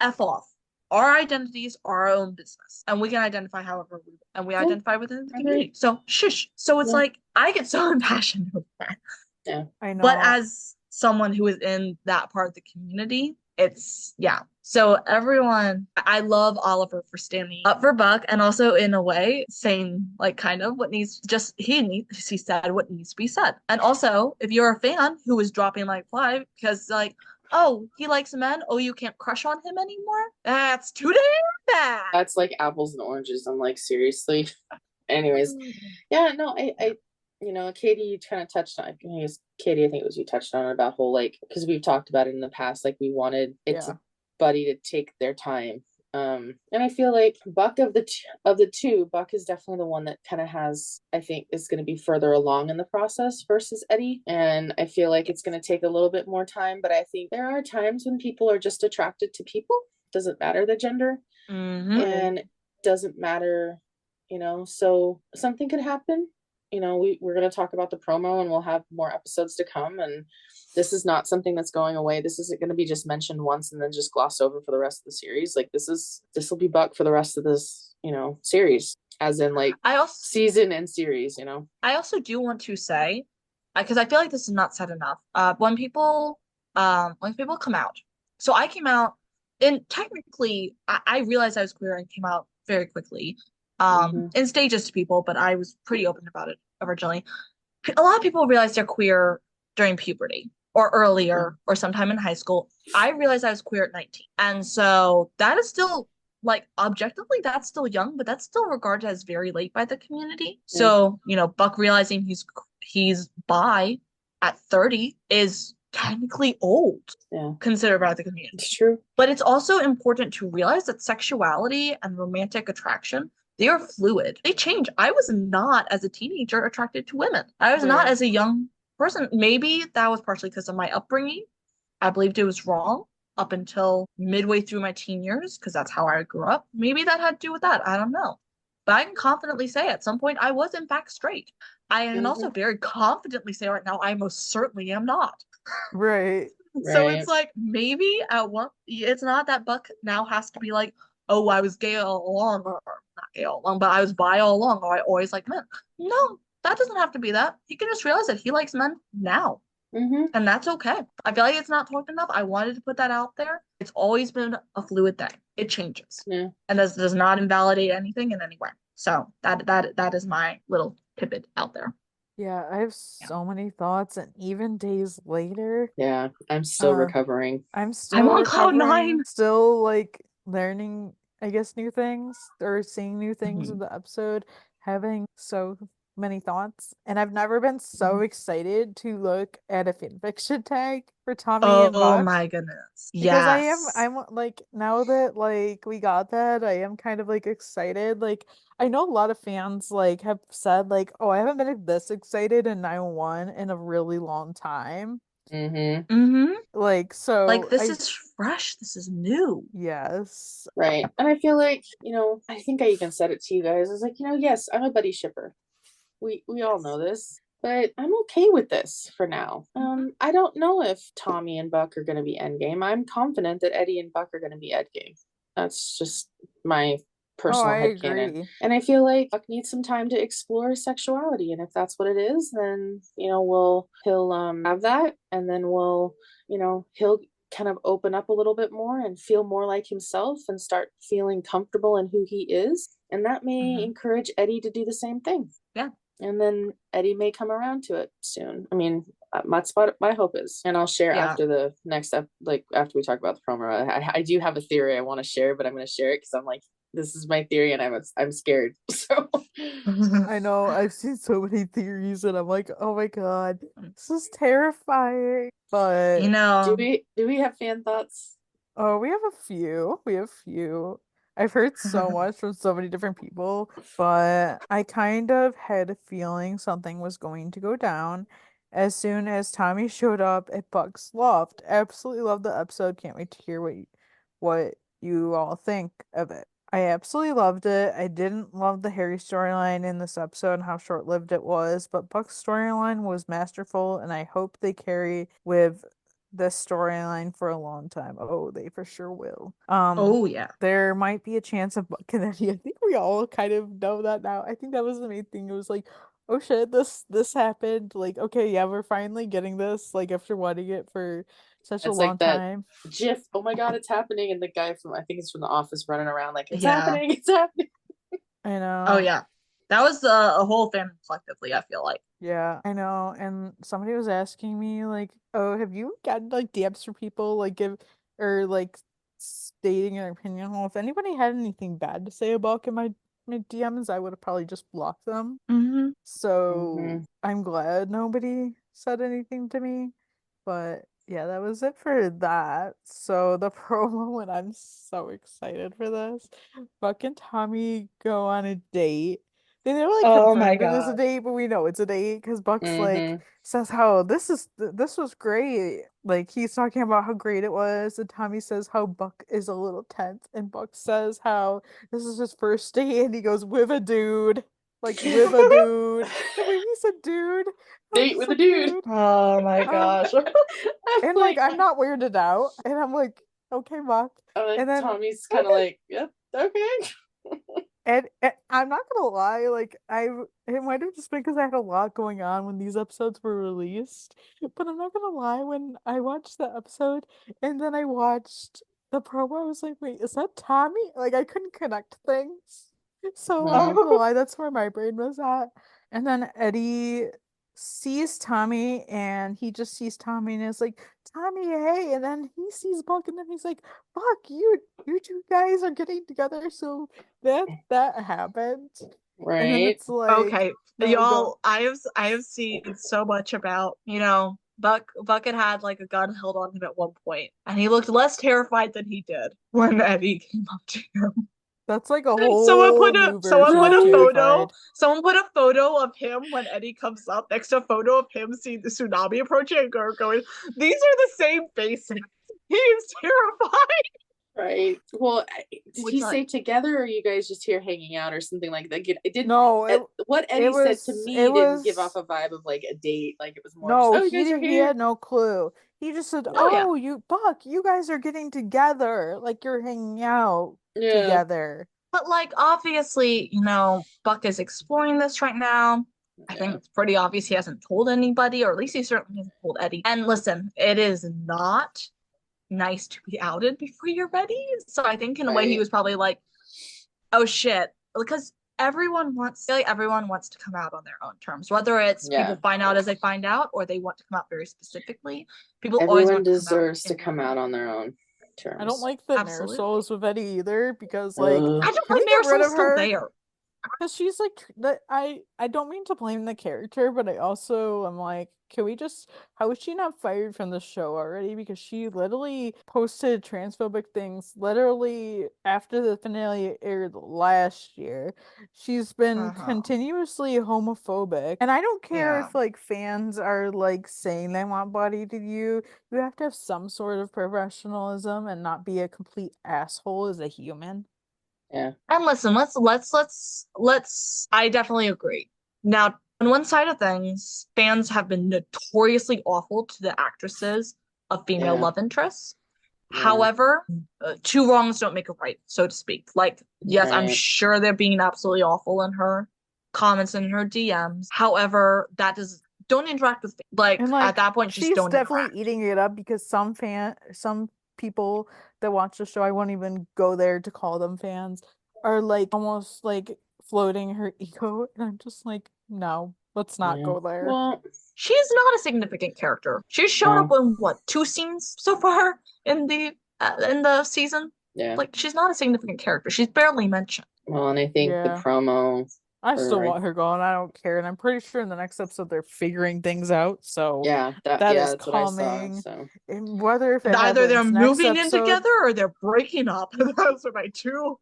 F off. Our identities are our own business, and we can identify however we want, and we identify within the community. So shush. So it's like I get so impassioned with that. Yeah, I know. But as someone who is in that part of the community, it's So everyone, I love Oliver for standing up for Buck and also in a way saying like kind of what needs just he said what needs to be said. And also, if you're a fan who is dropping like fly because like, oh, he likes men, oh, you can't crush on him anymore? That's too damn bad. That's like apples and oranges. I'm like, seriously. Anyways, yeah, no, I Katie, you kind of touched on, I think it was Katie, I think it was you touched on about whole like, because we've talked about it in the past, like we wanted it to Buddy to take their time. And I feel like Buck of the two, Buck is definitely the one that kind of has, I think, is going to be further along in the process versus Eddie. And I feel like it's going to take a little bit more time, but I think there are times when people are just attracted to people. Doesn't matter the gender, and doesn't matter, so something could happen. We're going to talk about the promo and we'll have more episodes to come, and this is not something that's going away. This isn't going to be just mentioned once and then just glossed over for the rest of the series. Like this will be Buck for the rest of this, series, as in like season and series. I also do want to say, because I feel like this is not said enough. When people come out, so I came out, and technically I realized I was queer and came out very quickly, in stages to people, but I was pretty open about it originally. A lot of people realize they're queer during puberty or earlier or sometime in high school. I realized I was queer at 19. And so that is still like objectively that's still young, but that's still regarded as very late by the community. So, Buck realizing he's bi at 30 is technically old considered by the community. It's true. But it's also important to realize that sexuality and romantic attraction, they are fluid. They change. I was not, as a teenager, attracted to women. I was not as a young person. Maybe that was partially because of my upbringing. I believed it was wrong up until midway through my teen years, because that's how I grew up. Maybe that had to do with that. I don't know. But I can confidently say at some point I was in fact straight. I can also very confidently say right now I most certainly am not. Right. So it's like maybe it's not that Buck now has to be like, oh, I was gay all along, or not gay all along, but I was bi all along, or I always liked men. No, that doesn't have to be that. He can just realize that he likes men now. And that's okay. I feel like it's not talked enough. I wanted to put that out there. It's always been a fluid thing. It changes. And this does not invalidate anything in any way. So that is my little tidbit out there. Yeah, I have so many thoughts, and even days later. Yeah, I'm still recovering. I'm on cloud nine. Still like learning, I guess, new things or seeing new things in the episode, having so many thoughts, and I've never been so excited to look at a fanfiction tag for Tommy and Buck. Oh my goodness. Because I'm like, now that like we got that, I am kind of like excited. Like I know a lot of fans like have said like, oh, I haven't been this excited in 911 in a really long time. Like, so like this is fresh, this is new. Yes. Right. And I feel like, I think I even said it to you guys. I was like, yes, I'm a buddy shipper. We all know this, but I'm okay with this for now. I don't know if Tommy and Buck are going to be endgame. I'm confident that Eddie and Buck are going to be endgame. That's just my personal headcanon. And I feel like Buck needs some time to explore sexuality, and if that's what it is, then he'll have that, and then he'll kind of open up a little bit more and feel more like himself and start feeling comfortable in who he is, and that may encourage Eddie to do the same thing. And then Eddie may come around to it soon. I mean, that's what my hope is. And I'll share after the next step, like after we talk about the promo. I do have a theory I want to share, but I'm going to share it because I'm like, this is my theory, and I'm scared. So I know I've seen so many theories, and I'm like, oh my god, this is terrifying. But do we have fan thoughts? Oh, we have a few. I've heard so much from so many different people, but I kind of had a feeling something was going to go down as soon as Tommy showed up at Buck's loft. Absolutely love the episode. Can't wait to hear what you all think of it. I absolutely loved it. I didn't love the Harry storyline in this episode and how short-lived it was, but Buck's storyline was masterful, and I hope they carry with this storyline for a long time. Oh, they for sure will. Oh yeah. There might be a chance of Buck and Eddie. I think we all kind of know that now. I think that was the main thing. It was like, oh shit, this happened. Like, okay, yeah, we're finally getting this, like after wanting it for such a It's long like that time. GIF. Oh my god, it's happening! And the guy from I think it's from The Office running around like it's Yeah. happening, it's happening. I know. Oh yeah. That was a whole fandom collectively, I feel like. Yeah, I know. And somebody was asking me like, "Oh, have you gotten like DMs from people like give or like stating their opinion?" Well, if anybody had anything bad to say about my DMs, I would have probably just blocked them. Mm-hmm. So I'm glad nobody said anything to me. But yeah, that was it for that. So the promo, and I'm so excited for this. Buck and Tommy go on a date. They never like Oh my confirmed it as a God. date, but we know it's a date because Buck's like says how this was great. Like he's talking about how great it was, and Tommy says how Buck is a little tense, and Buck says how this is his first date, and he goes with a dude, like with a dude. The way he said dude, I was Date just with a like, dude. Oh my Um, gosh. and like I'm not weirded out, and I'm like, okay, Buck. I'm like And then Tommy's kind of like, yep, okay. and I'm not gonna lie, like it might have just been because I had a lot going on when these episodes were released, but I'm not gonna lie, when I watched the episode and then I watched the promo, I was like, wait, is that Tommy? Like I couldn't connect things. So I'm not gonna lie, that's where my brain was at. And then Eddie sees Tommy and he just sees Tommy and is like, Tommy, hey, and then he sees Buck and then he's like, Buck, you two guys are getting together, so that happened. And then Right. it's like, Okay, no, y'all, I have seen so much about, Buck had like a gun held on him at one point, and he looked less terrified than he did when Eddie came up to him. that's like a Someone whole put a new someone version put of a Right. photo. terrified. Someone put a photo of him when Eddie comes up next to a photo of him seeing the tsunami approaching and going, these are the same faces. He is terrified. Right. Well, did Which he like say together, or are you guys just here hanging out, or something like that? It did. No, What it Eddie said to it me didn't give off was a vibe of like a date. Like it was more just, no, oh, you guys are he here. had no clue. He just said, Yeah. Oh yeah. "Oh, you Buck, you guys are getting together, like you're hanging out Yeah. together." But like obviously, Buck is exploring this right now. I think it's pretty obvious he hasn't told anybody, or at least he certainly hasn't told Eddie. And listen, it is not nice to be outed before you're ready. So I think in a way he Right. was probably like, oh shit. Because everyone wants to come out on their own terms. Whether it's people find out as they find out or they want to come out very specifically. People always Everyone want to come out deserves to come out on their own terms. I don't like the Absolutely. Nersols with Eddie either because like I don't can we think get rid Marisol's of still her? there. Because she's like that. I don't mean to blame the character, but I also am like, can we just? How is she not fired from the show already? Because she literally posted transphobic things literally after the finale aired last year. She's been continuously homophobic, and I don't care Yeah. if like fans are like saying they want body to you. You have to have some sort of professionalism and not be a complete asshole as a human. Yeah. And listen, let's I definitely agree. Now, on one side of things, fans have been notoriously awful to the actresses of female love interests. Yeah. However, two wrongs don't make a right, so to speak. Like, yes, I'm Right. sure they're being absolutely awful in her comments and her DMs. However, don't interact with like And at that point, just she's don't definitely interact. eating it up because some people that watch the show, I won't even go there to call them fans, are like almost like floating her ego, and I'm just like, no, let's not Yeah. go there. Well, She's not a significant character. She's shown up in what, 2 scenes so far in the season? Yeah. Like she's not a significant character. She's barely mentioned. Well, and I think the Yeah. promo. I still for- want her gone. I don't care, and I'm pretty sure in the next episode they're figuring things out. So Yeah, that is that's what I saw. coming. So And whether if it Either they're happens next moving in episode, together or they're breaking up. Those are my two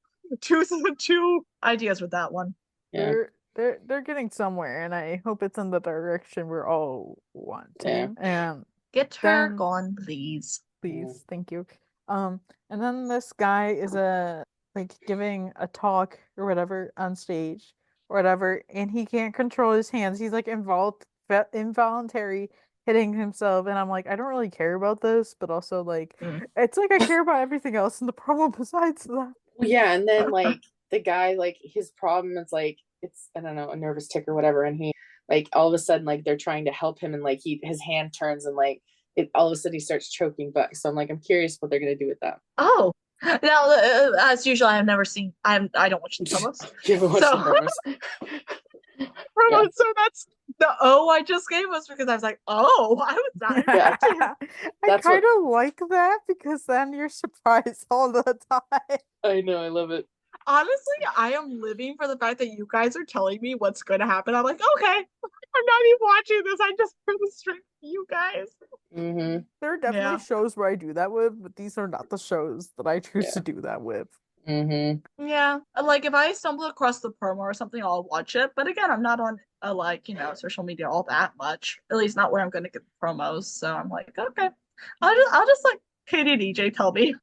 ideas with that one. yeah. they're getting somewhere, and I hope it's in the direction we're all wanting. And Get her then gone, please. please, thank you. And then this guy is like giving a talk or whatever on stage or whatever, and he can't control his hands. He's like involuntary hitting himself, and I'm like, I don't really care about this, but also like it's like I care about everything else in the promo besides that. Yeah, and then like the guy, like his problem is like it's, I don't know, a nervous tick or whatever, and he like all of a sudden like they're trying to help him, and like his hand turns and like all of a sudden he starts choking Buck. So I'm like, I'm curious what they're gonna do with that. Oh, now as usual, I have never seen. I don't watch the promos. You haven't watched So- the promos? Promos, so that's the O I just gave us because I was like, oh, I was not Yeah. expecting. I That's what- kind of like that because then you're surprised all the time. I know, I love it. Honestly, I am living for the fact that you guys are telling me what's going to happen. I'm like, okay, I'm not even watching this. I just heard the strength of you guys. Mm-hmm. There are definitely Yeah. shows where I do that with, but these are not the shows that I choose Yeah. to do that with. Mm-hmm. Yeah, like if I stumble across the promo or something, I'll watch it. But again, I'm not on social media all that much. At least not where I'm going to get the promos. So I'm like, okay, I'll just like Katie and EJ tell me.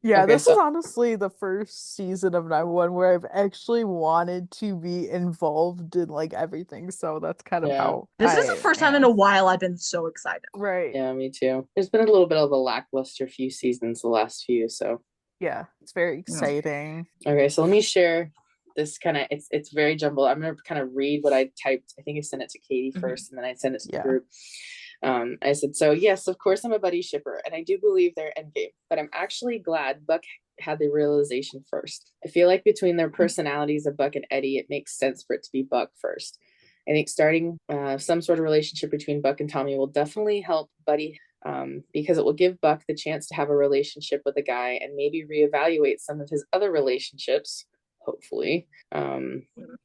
Yeah, Okay, this so is honestly the first season of 911 where I've actually wanted to be involved in like everything. So that's kind of Yeah. how This is the I first time in am. a while I've been so excited. Right. yeah, me too. There's been a little bit of a lackluster few seasons, the last few. So Yeah, it's very exciting. okay, so let me share this kind of it's very jumbled. I'm gonna kind of read what I typed. I think I sent it to Katie Mhm. first, and then I sent it to Yeah. the group. I said, so yes, of course I'm a buddy shipper, and I do believe they're endgame, but I'm actually glad Buck had the realization first. I feel like between their personalities of Buck and Eddie, it makes sense for it to be Buck first. I think starting some sort of relationship between Buck and Tommy will definitely help Buddy because it will give Buck the chance to have a relationship with a guy and maybe reevaluate some of his other relationships, hopefully,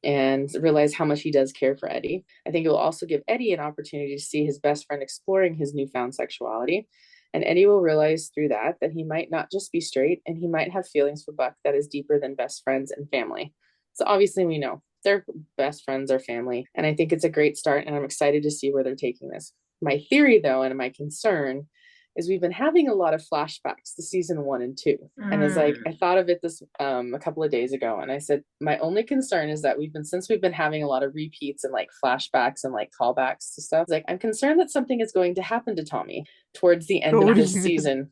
and realize how much he does care for Eddie. I think it will also give Eddie an opportunity to see his best friend exploring his newfound sexuality. And Eddie will realize through that he might not just be straight and he might have feelings for Buck that is deeper than best friends and family. So obviously we know they're best friends or family. And I think it's a great start and I'm excited to see where they're taking this. My theory though, and my concern is we've been having a lot of flashbacks to season 1 and 2. And it's like, I thought of it this a couple of days ago. And I said, my only concern is that since we've been having a lot of repeats and like flashbacks and like callbacks to stuff, it's like, I'm concerned that something is going to happen to Tommy towards the end What of do this you mean? season,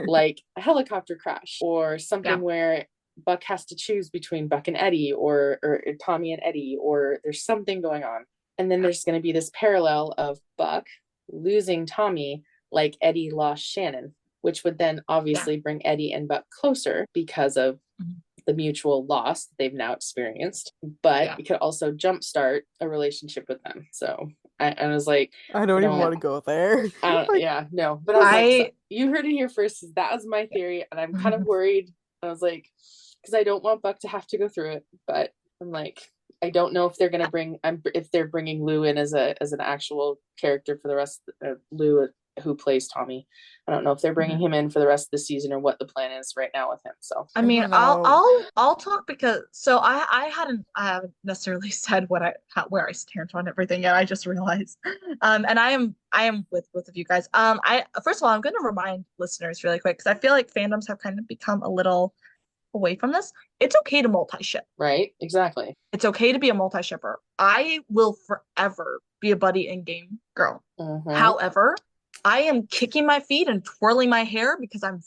like a helicopter crash or something where Buck has to choose between Buck and Eddie or Tommy and Eddie, or there's something going on. And then there's going to be this parallel of Buck losing Tommy like Eddie lost Shannon, which would then obviously bring Eddie and Buck closer because of the mutual loss that they've now experienced. But it could also jumpstart a relationship with them. So I was like, I don't even want to go there. no. But I was like, so you heard it here first. That was my theory, and I'm kind of worried. I was like, because I don't want Buck to have to go through it, but I'm like, I don't know if they're gonna if they're bringing Lou in as an actual character for the rest of Lou, who plays Tommy. I don't know if they're bringing him in for the rest of the season or what the plan is right now with him. So I mean, I'll talk because I haven't necessarily said where I stand on everything yet. I just realized, and I am with both of you guys. I first of all, I'm going to remind listeners really quick because I feel like fandoms have kind of become a little away from this. It's okay to multi-ship. Right, exactly. It's okay to be a multi-shipper. I will forever be a buddy in-game girl. However, I am kicking my feet and twirling my hair because I'm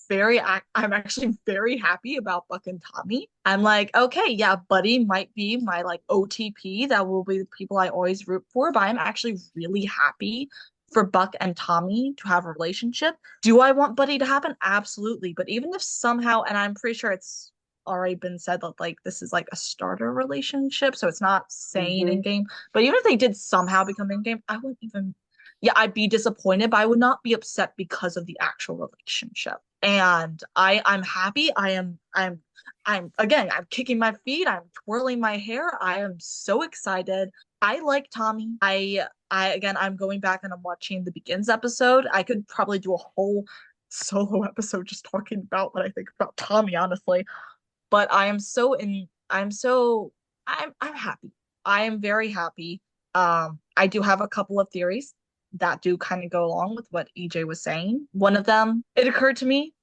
actually very happy about Buck and Tommy. I'm like, okay, yeah, Buddy might be my like OTP. That will be the people I always root for, but I'm actually really happy for Buck and Tommy to have a relationship. Do I want Buddy to happen? Absolutely. But even if somehow, and I'm pretty sure it's already been said that like this is like a starter relationship, so it's not saying in game, but even if they did somehow become in game, I wouldn't even, I'd be disappointed, but I would not be upset because of the actual relationship. And I'm happy. I'm kicking my feet, I'm twirling my hair, I am so excited. I like Tommy. I'm going back and I'm watching the Begins episode. I could probably do a whole solo episode just talking about what I think about Tommy, honestly. But I'm happy. I am very happy. I do have a couple of theories that do kind of go along with what EJ was saying. One of them, it occurred to me,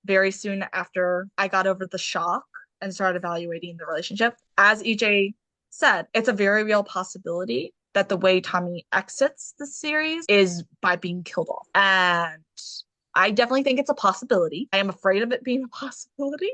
very soon after I got over the shock and started evaluating the relationship. As EJ said, it's a very real possibility that the way Tommy exits the series is by being killed off. And I definitely think it's a possibility. I am afraid of it being a possibility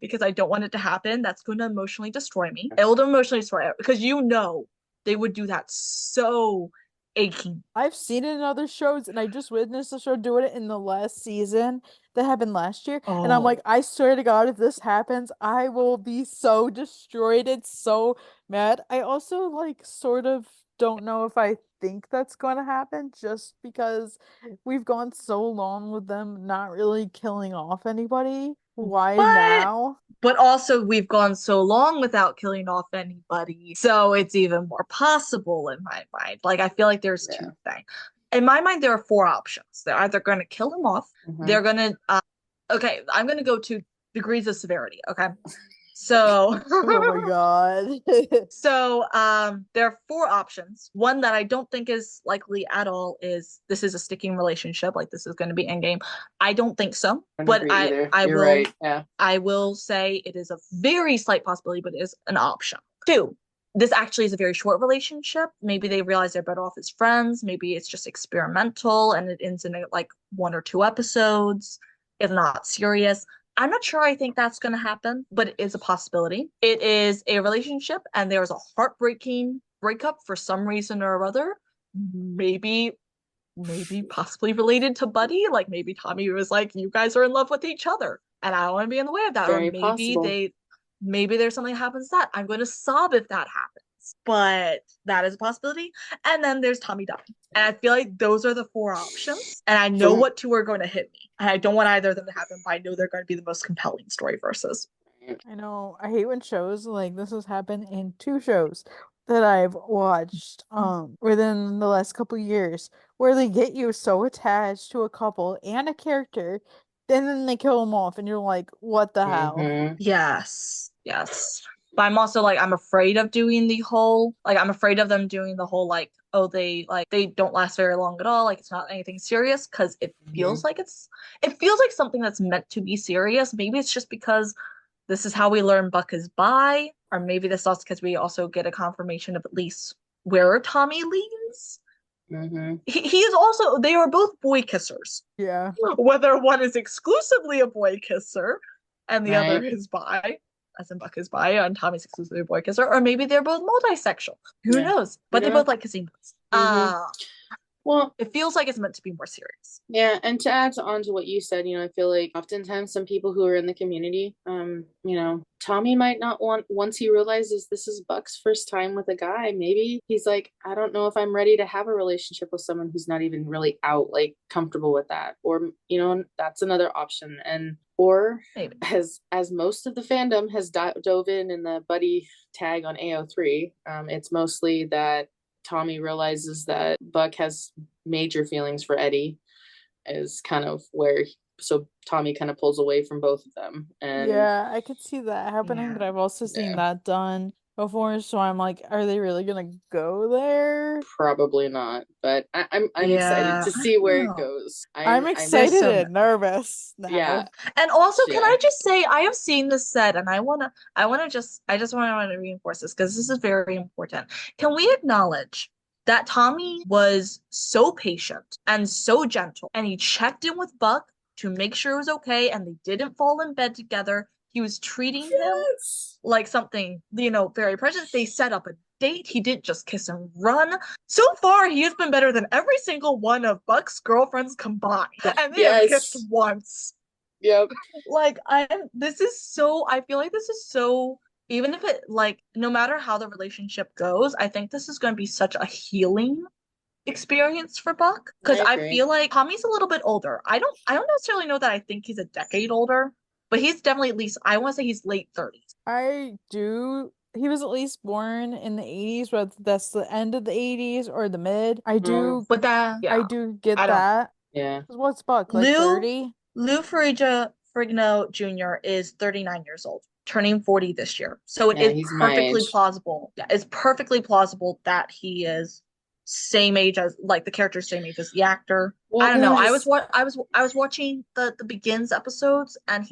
because I don't want it to happen. That's going to emotionally destroy me. It will emotionally destroy it because they would do that so aching. I've seen it in other shows, and I just witnessed the show doing it in the last season that happened last year. And I'm Oh, like, I swear to God, if this happens, I will be so destroyed. It's so mad. I also like sort of don't know if I think that's going to happen just because we've gone so long with them not really killing off anybody. Why but now? but also we've gone so long without killing off anybody, so it's even more possible in my mind. Like I feel like there's Yeah. two things. In my mind, there are four options. They're either going to kill him off. Mhm. They're going to okay, I'm going to go to degrees of severity, okay? So Oh my God. so there are four options. One that I don't think is likely at all is this is a sticking relationship, like this is going to be endgame. I don't think so. I don't But agree either. I You're will right. Yeah. I will say it is a very slight possibility, but it is an option. Two, this actually is a very short relationship. Maybe they realize they're better off as friends. Maybe it's just experimental and it ends in like 1 or 2 episodes, if not serious. I'm not sure I think that's going to happen, but it is a possibility. It is a relationship and there's a heartbreaking breakup for some reason or other. Maybe possibly related to Buddy. Like maybe Tommy was like, you guys are in love with each other and I don't want to be in the way of that. Very Or possible. maybe there's something that happens that I'm going to sob if that happens. But that is a possibility. And then there's Tommy dying. And I feel like those are the four options. And I know what two are going to hit me. And I don't want either of them to happen, but I know they're going to be the most compelling story versus. I know. I hate when shows like this has happened in 2 shows that I've watched within the last couple years where they get you so attached to a couple and a character, then they kill them off and you're like, what the hell? Mhm. Yes, yes. But I'm also like I'm afraid of doing the whole I'm afraid of them doing the whole oh they don't last very long at all, like it's not anything serious because it feels like it feels like something that's meant to be serious. Maybe it's just because this is how we learn Buck is bi, or maybe this is also because we also get a confirmation of at least where Tommy leans. Mhm. He is also they are both boy kissers. Yeah. Whether one is exclusively a boy kisser and the other Right. is bi, as in Buck is bi and Tommy's exclusively a boy kisser, or maybe they're both multisexual. Who Yeah. knows? You But they don't know. both like kissing boys. Mhm. Well, It feels like it's meant to be more serious. yeah, and to add on to what you said, I feel like oftentimes some people who are in the community, Tommy might not want, once he realizes this is Buck's first time with a guy, maybe he's like, I don't know if I'm ready to have a relationship with someone who's not even really out, like comfortable with that. Or, that's another option. And or Maybe. as most of the fandom has dove in the buddy tag on AO3, it's mostly that Tommy realizes that Buck has major feelings for Eddie is kind of where so Tommy kind of pulls away from both of them. And Yeah, I could see that happening, but Yeah. I've also seen yeah, that done before, so I'm like, are they really gonna go there? probably not. But I'm excited Yeah. to I see don't where it know. goes. I'm I'm There's excited so and nervous yeah, now. And also, can yeah. I just say I have seen this said, and I just want to reinforce this because this is very important. Can we acknowledge that Tommy was so patient and so gentle, and he checked in with Buck to make sure it was okay, and they didn't fall in bed together. He was treating him Yes. like something, very precious. They set up a date. He didn't just kiss and run. So far, he has been better than every single one of Buck's girlfriends combined. And they have kissed Yes. once. Yep. I feel like this is so, even if it, no matter how the relationship goes, I think this is going to be such a healing experience for Buck. Because I agree. feel like Tommy's a little bit older. I don't necessarily know that I think he's a decade older, but he's definitely at least, I want to say he's late 30s. He was at least born in the 80s, whether that's the end of the 80s or the mid. I do But I do get I don't know. that. Yeah. 'Cause what's Buck, like Lou 30? Lou Ferrigno Jr. is 39 years old, turning 40 this year. So it Yeah, is he's my perfectly age. plausible. Yeah, it's perfectly plausible that he is same age as the character, same age as the actor. Well, I don't know. guys. I was watching the Begins episodes, and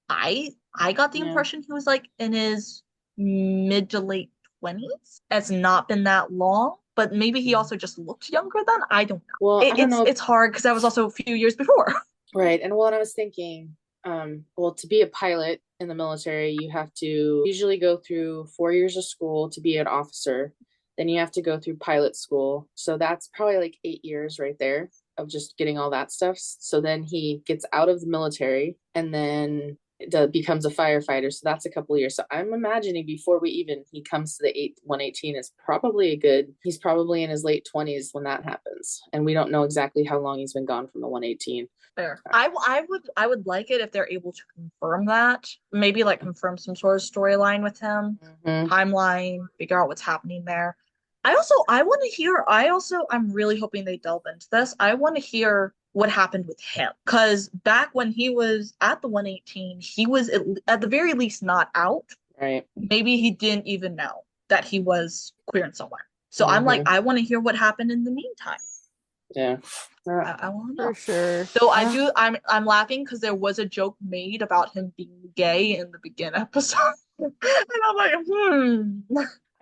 I got the Yeah. impression he was in his mid to late 20s. It's not been that long, but maybe he also just looked younger then. I don't know. Well, I don't know. It's hard because that was also a few years before. Right. And what I was thinking, to be a pilot in the military, you have to usually go through 4 years of school to be an officer. Then you have to go through pilot school. So that's probably like 8 years right there of just getting all that stuff. So then he gets out of the military and then becomes a firefighter. So that's a couple of years. So I'm imagining before he comes to the 118 is probably he's probably in his late 20s when that happens. And we don't know exactly how long he's been gone from the 118. Fair. I would like it if they're able to confirm that. Maybe like confirm some sort of storyline with him, timeline, figure out what's happening there. I'm really hoping they delve into this. I want to hear what happened with him. Because back when he was at the 118, he was at the very least not out. Right. Maybe he didn't even know that he was queer in some way. So I'm like, I want to hear what happened in the meantime. Yeah. I want to know. For sure. So I'm laughing because there was a joke made about him being gay in the Begin episode. And I'm like,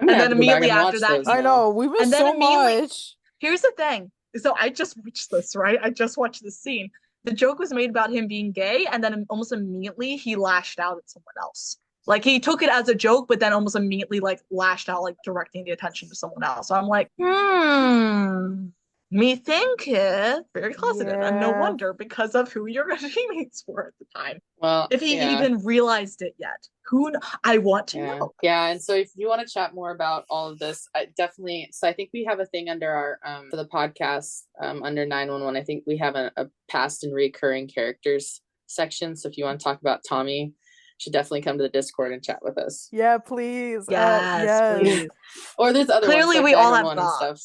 And then immediately after that, I know, we missed so much. Here's the thing. So I just watched this, right? I just watched this scene. The joke was made about him being gay, and then almost immediately he lashed out at someone else. Like he took it as a joke, but then almost immediately like lashed out, like directing the attention to someone else. So I'm like, me think it very closeted, and no wonder because of who your teammates were at the time. Well, if he even realized it yet, I want to know. Yeah, and so if you want to chat more about all of this, definitely. So I think we have a thing under our for the podcast under 911. I think we have a past and recurring characters section. So if you want to talk about Tommy, you should definitely come to the Discord and chat with us. Yeah, please. Yes, please. Or there's other clearly ones, like we all have and stuff.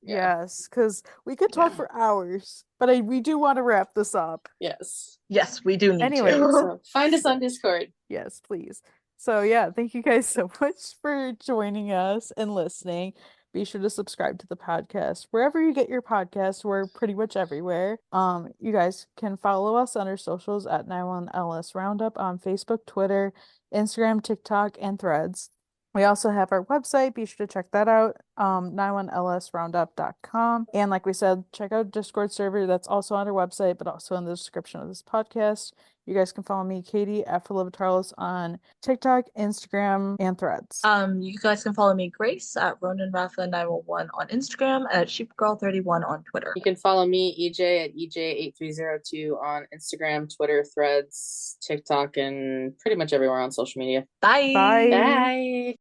Yeah. Yes, because we could talk for hours, but we do want to wrap this up. Yes, we do need anyway, to. So find us on Discord. Yes, please. So yeah, thank you guys so much for joining us and listening. Be sure to subscribe to the podcast wherever you get your podcasts. We're pretty much everywhere. You guys can follow us on our socials at 91LS Roundup on Facebook, Twitter, Instagram, TikTok, and Threads. We also have our website. Be sure to check that out, 91lsroundup.com. And like we said, check out Discord server. That's also on our website, but also in the description of this podcast. You guys can follow me, Katie, @ForLivitarlis on TikTok, Instagram, and Threads. You guys can follow me, Grace, at RonanRafa911 on Instagram, at SheepGirl31 on Twitter. You can follow me, EJ, at EJ8302 on Instagram, Twitter, Threads, TikTok, and pretty much everywhere on social media. Bye. Bye. Bye.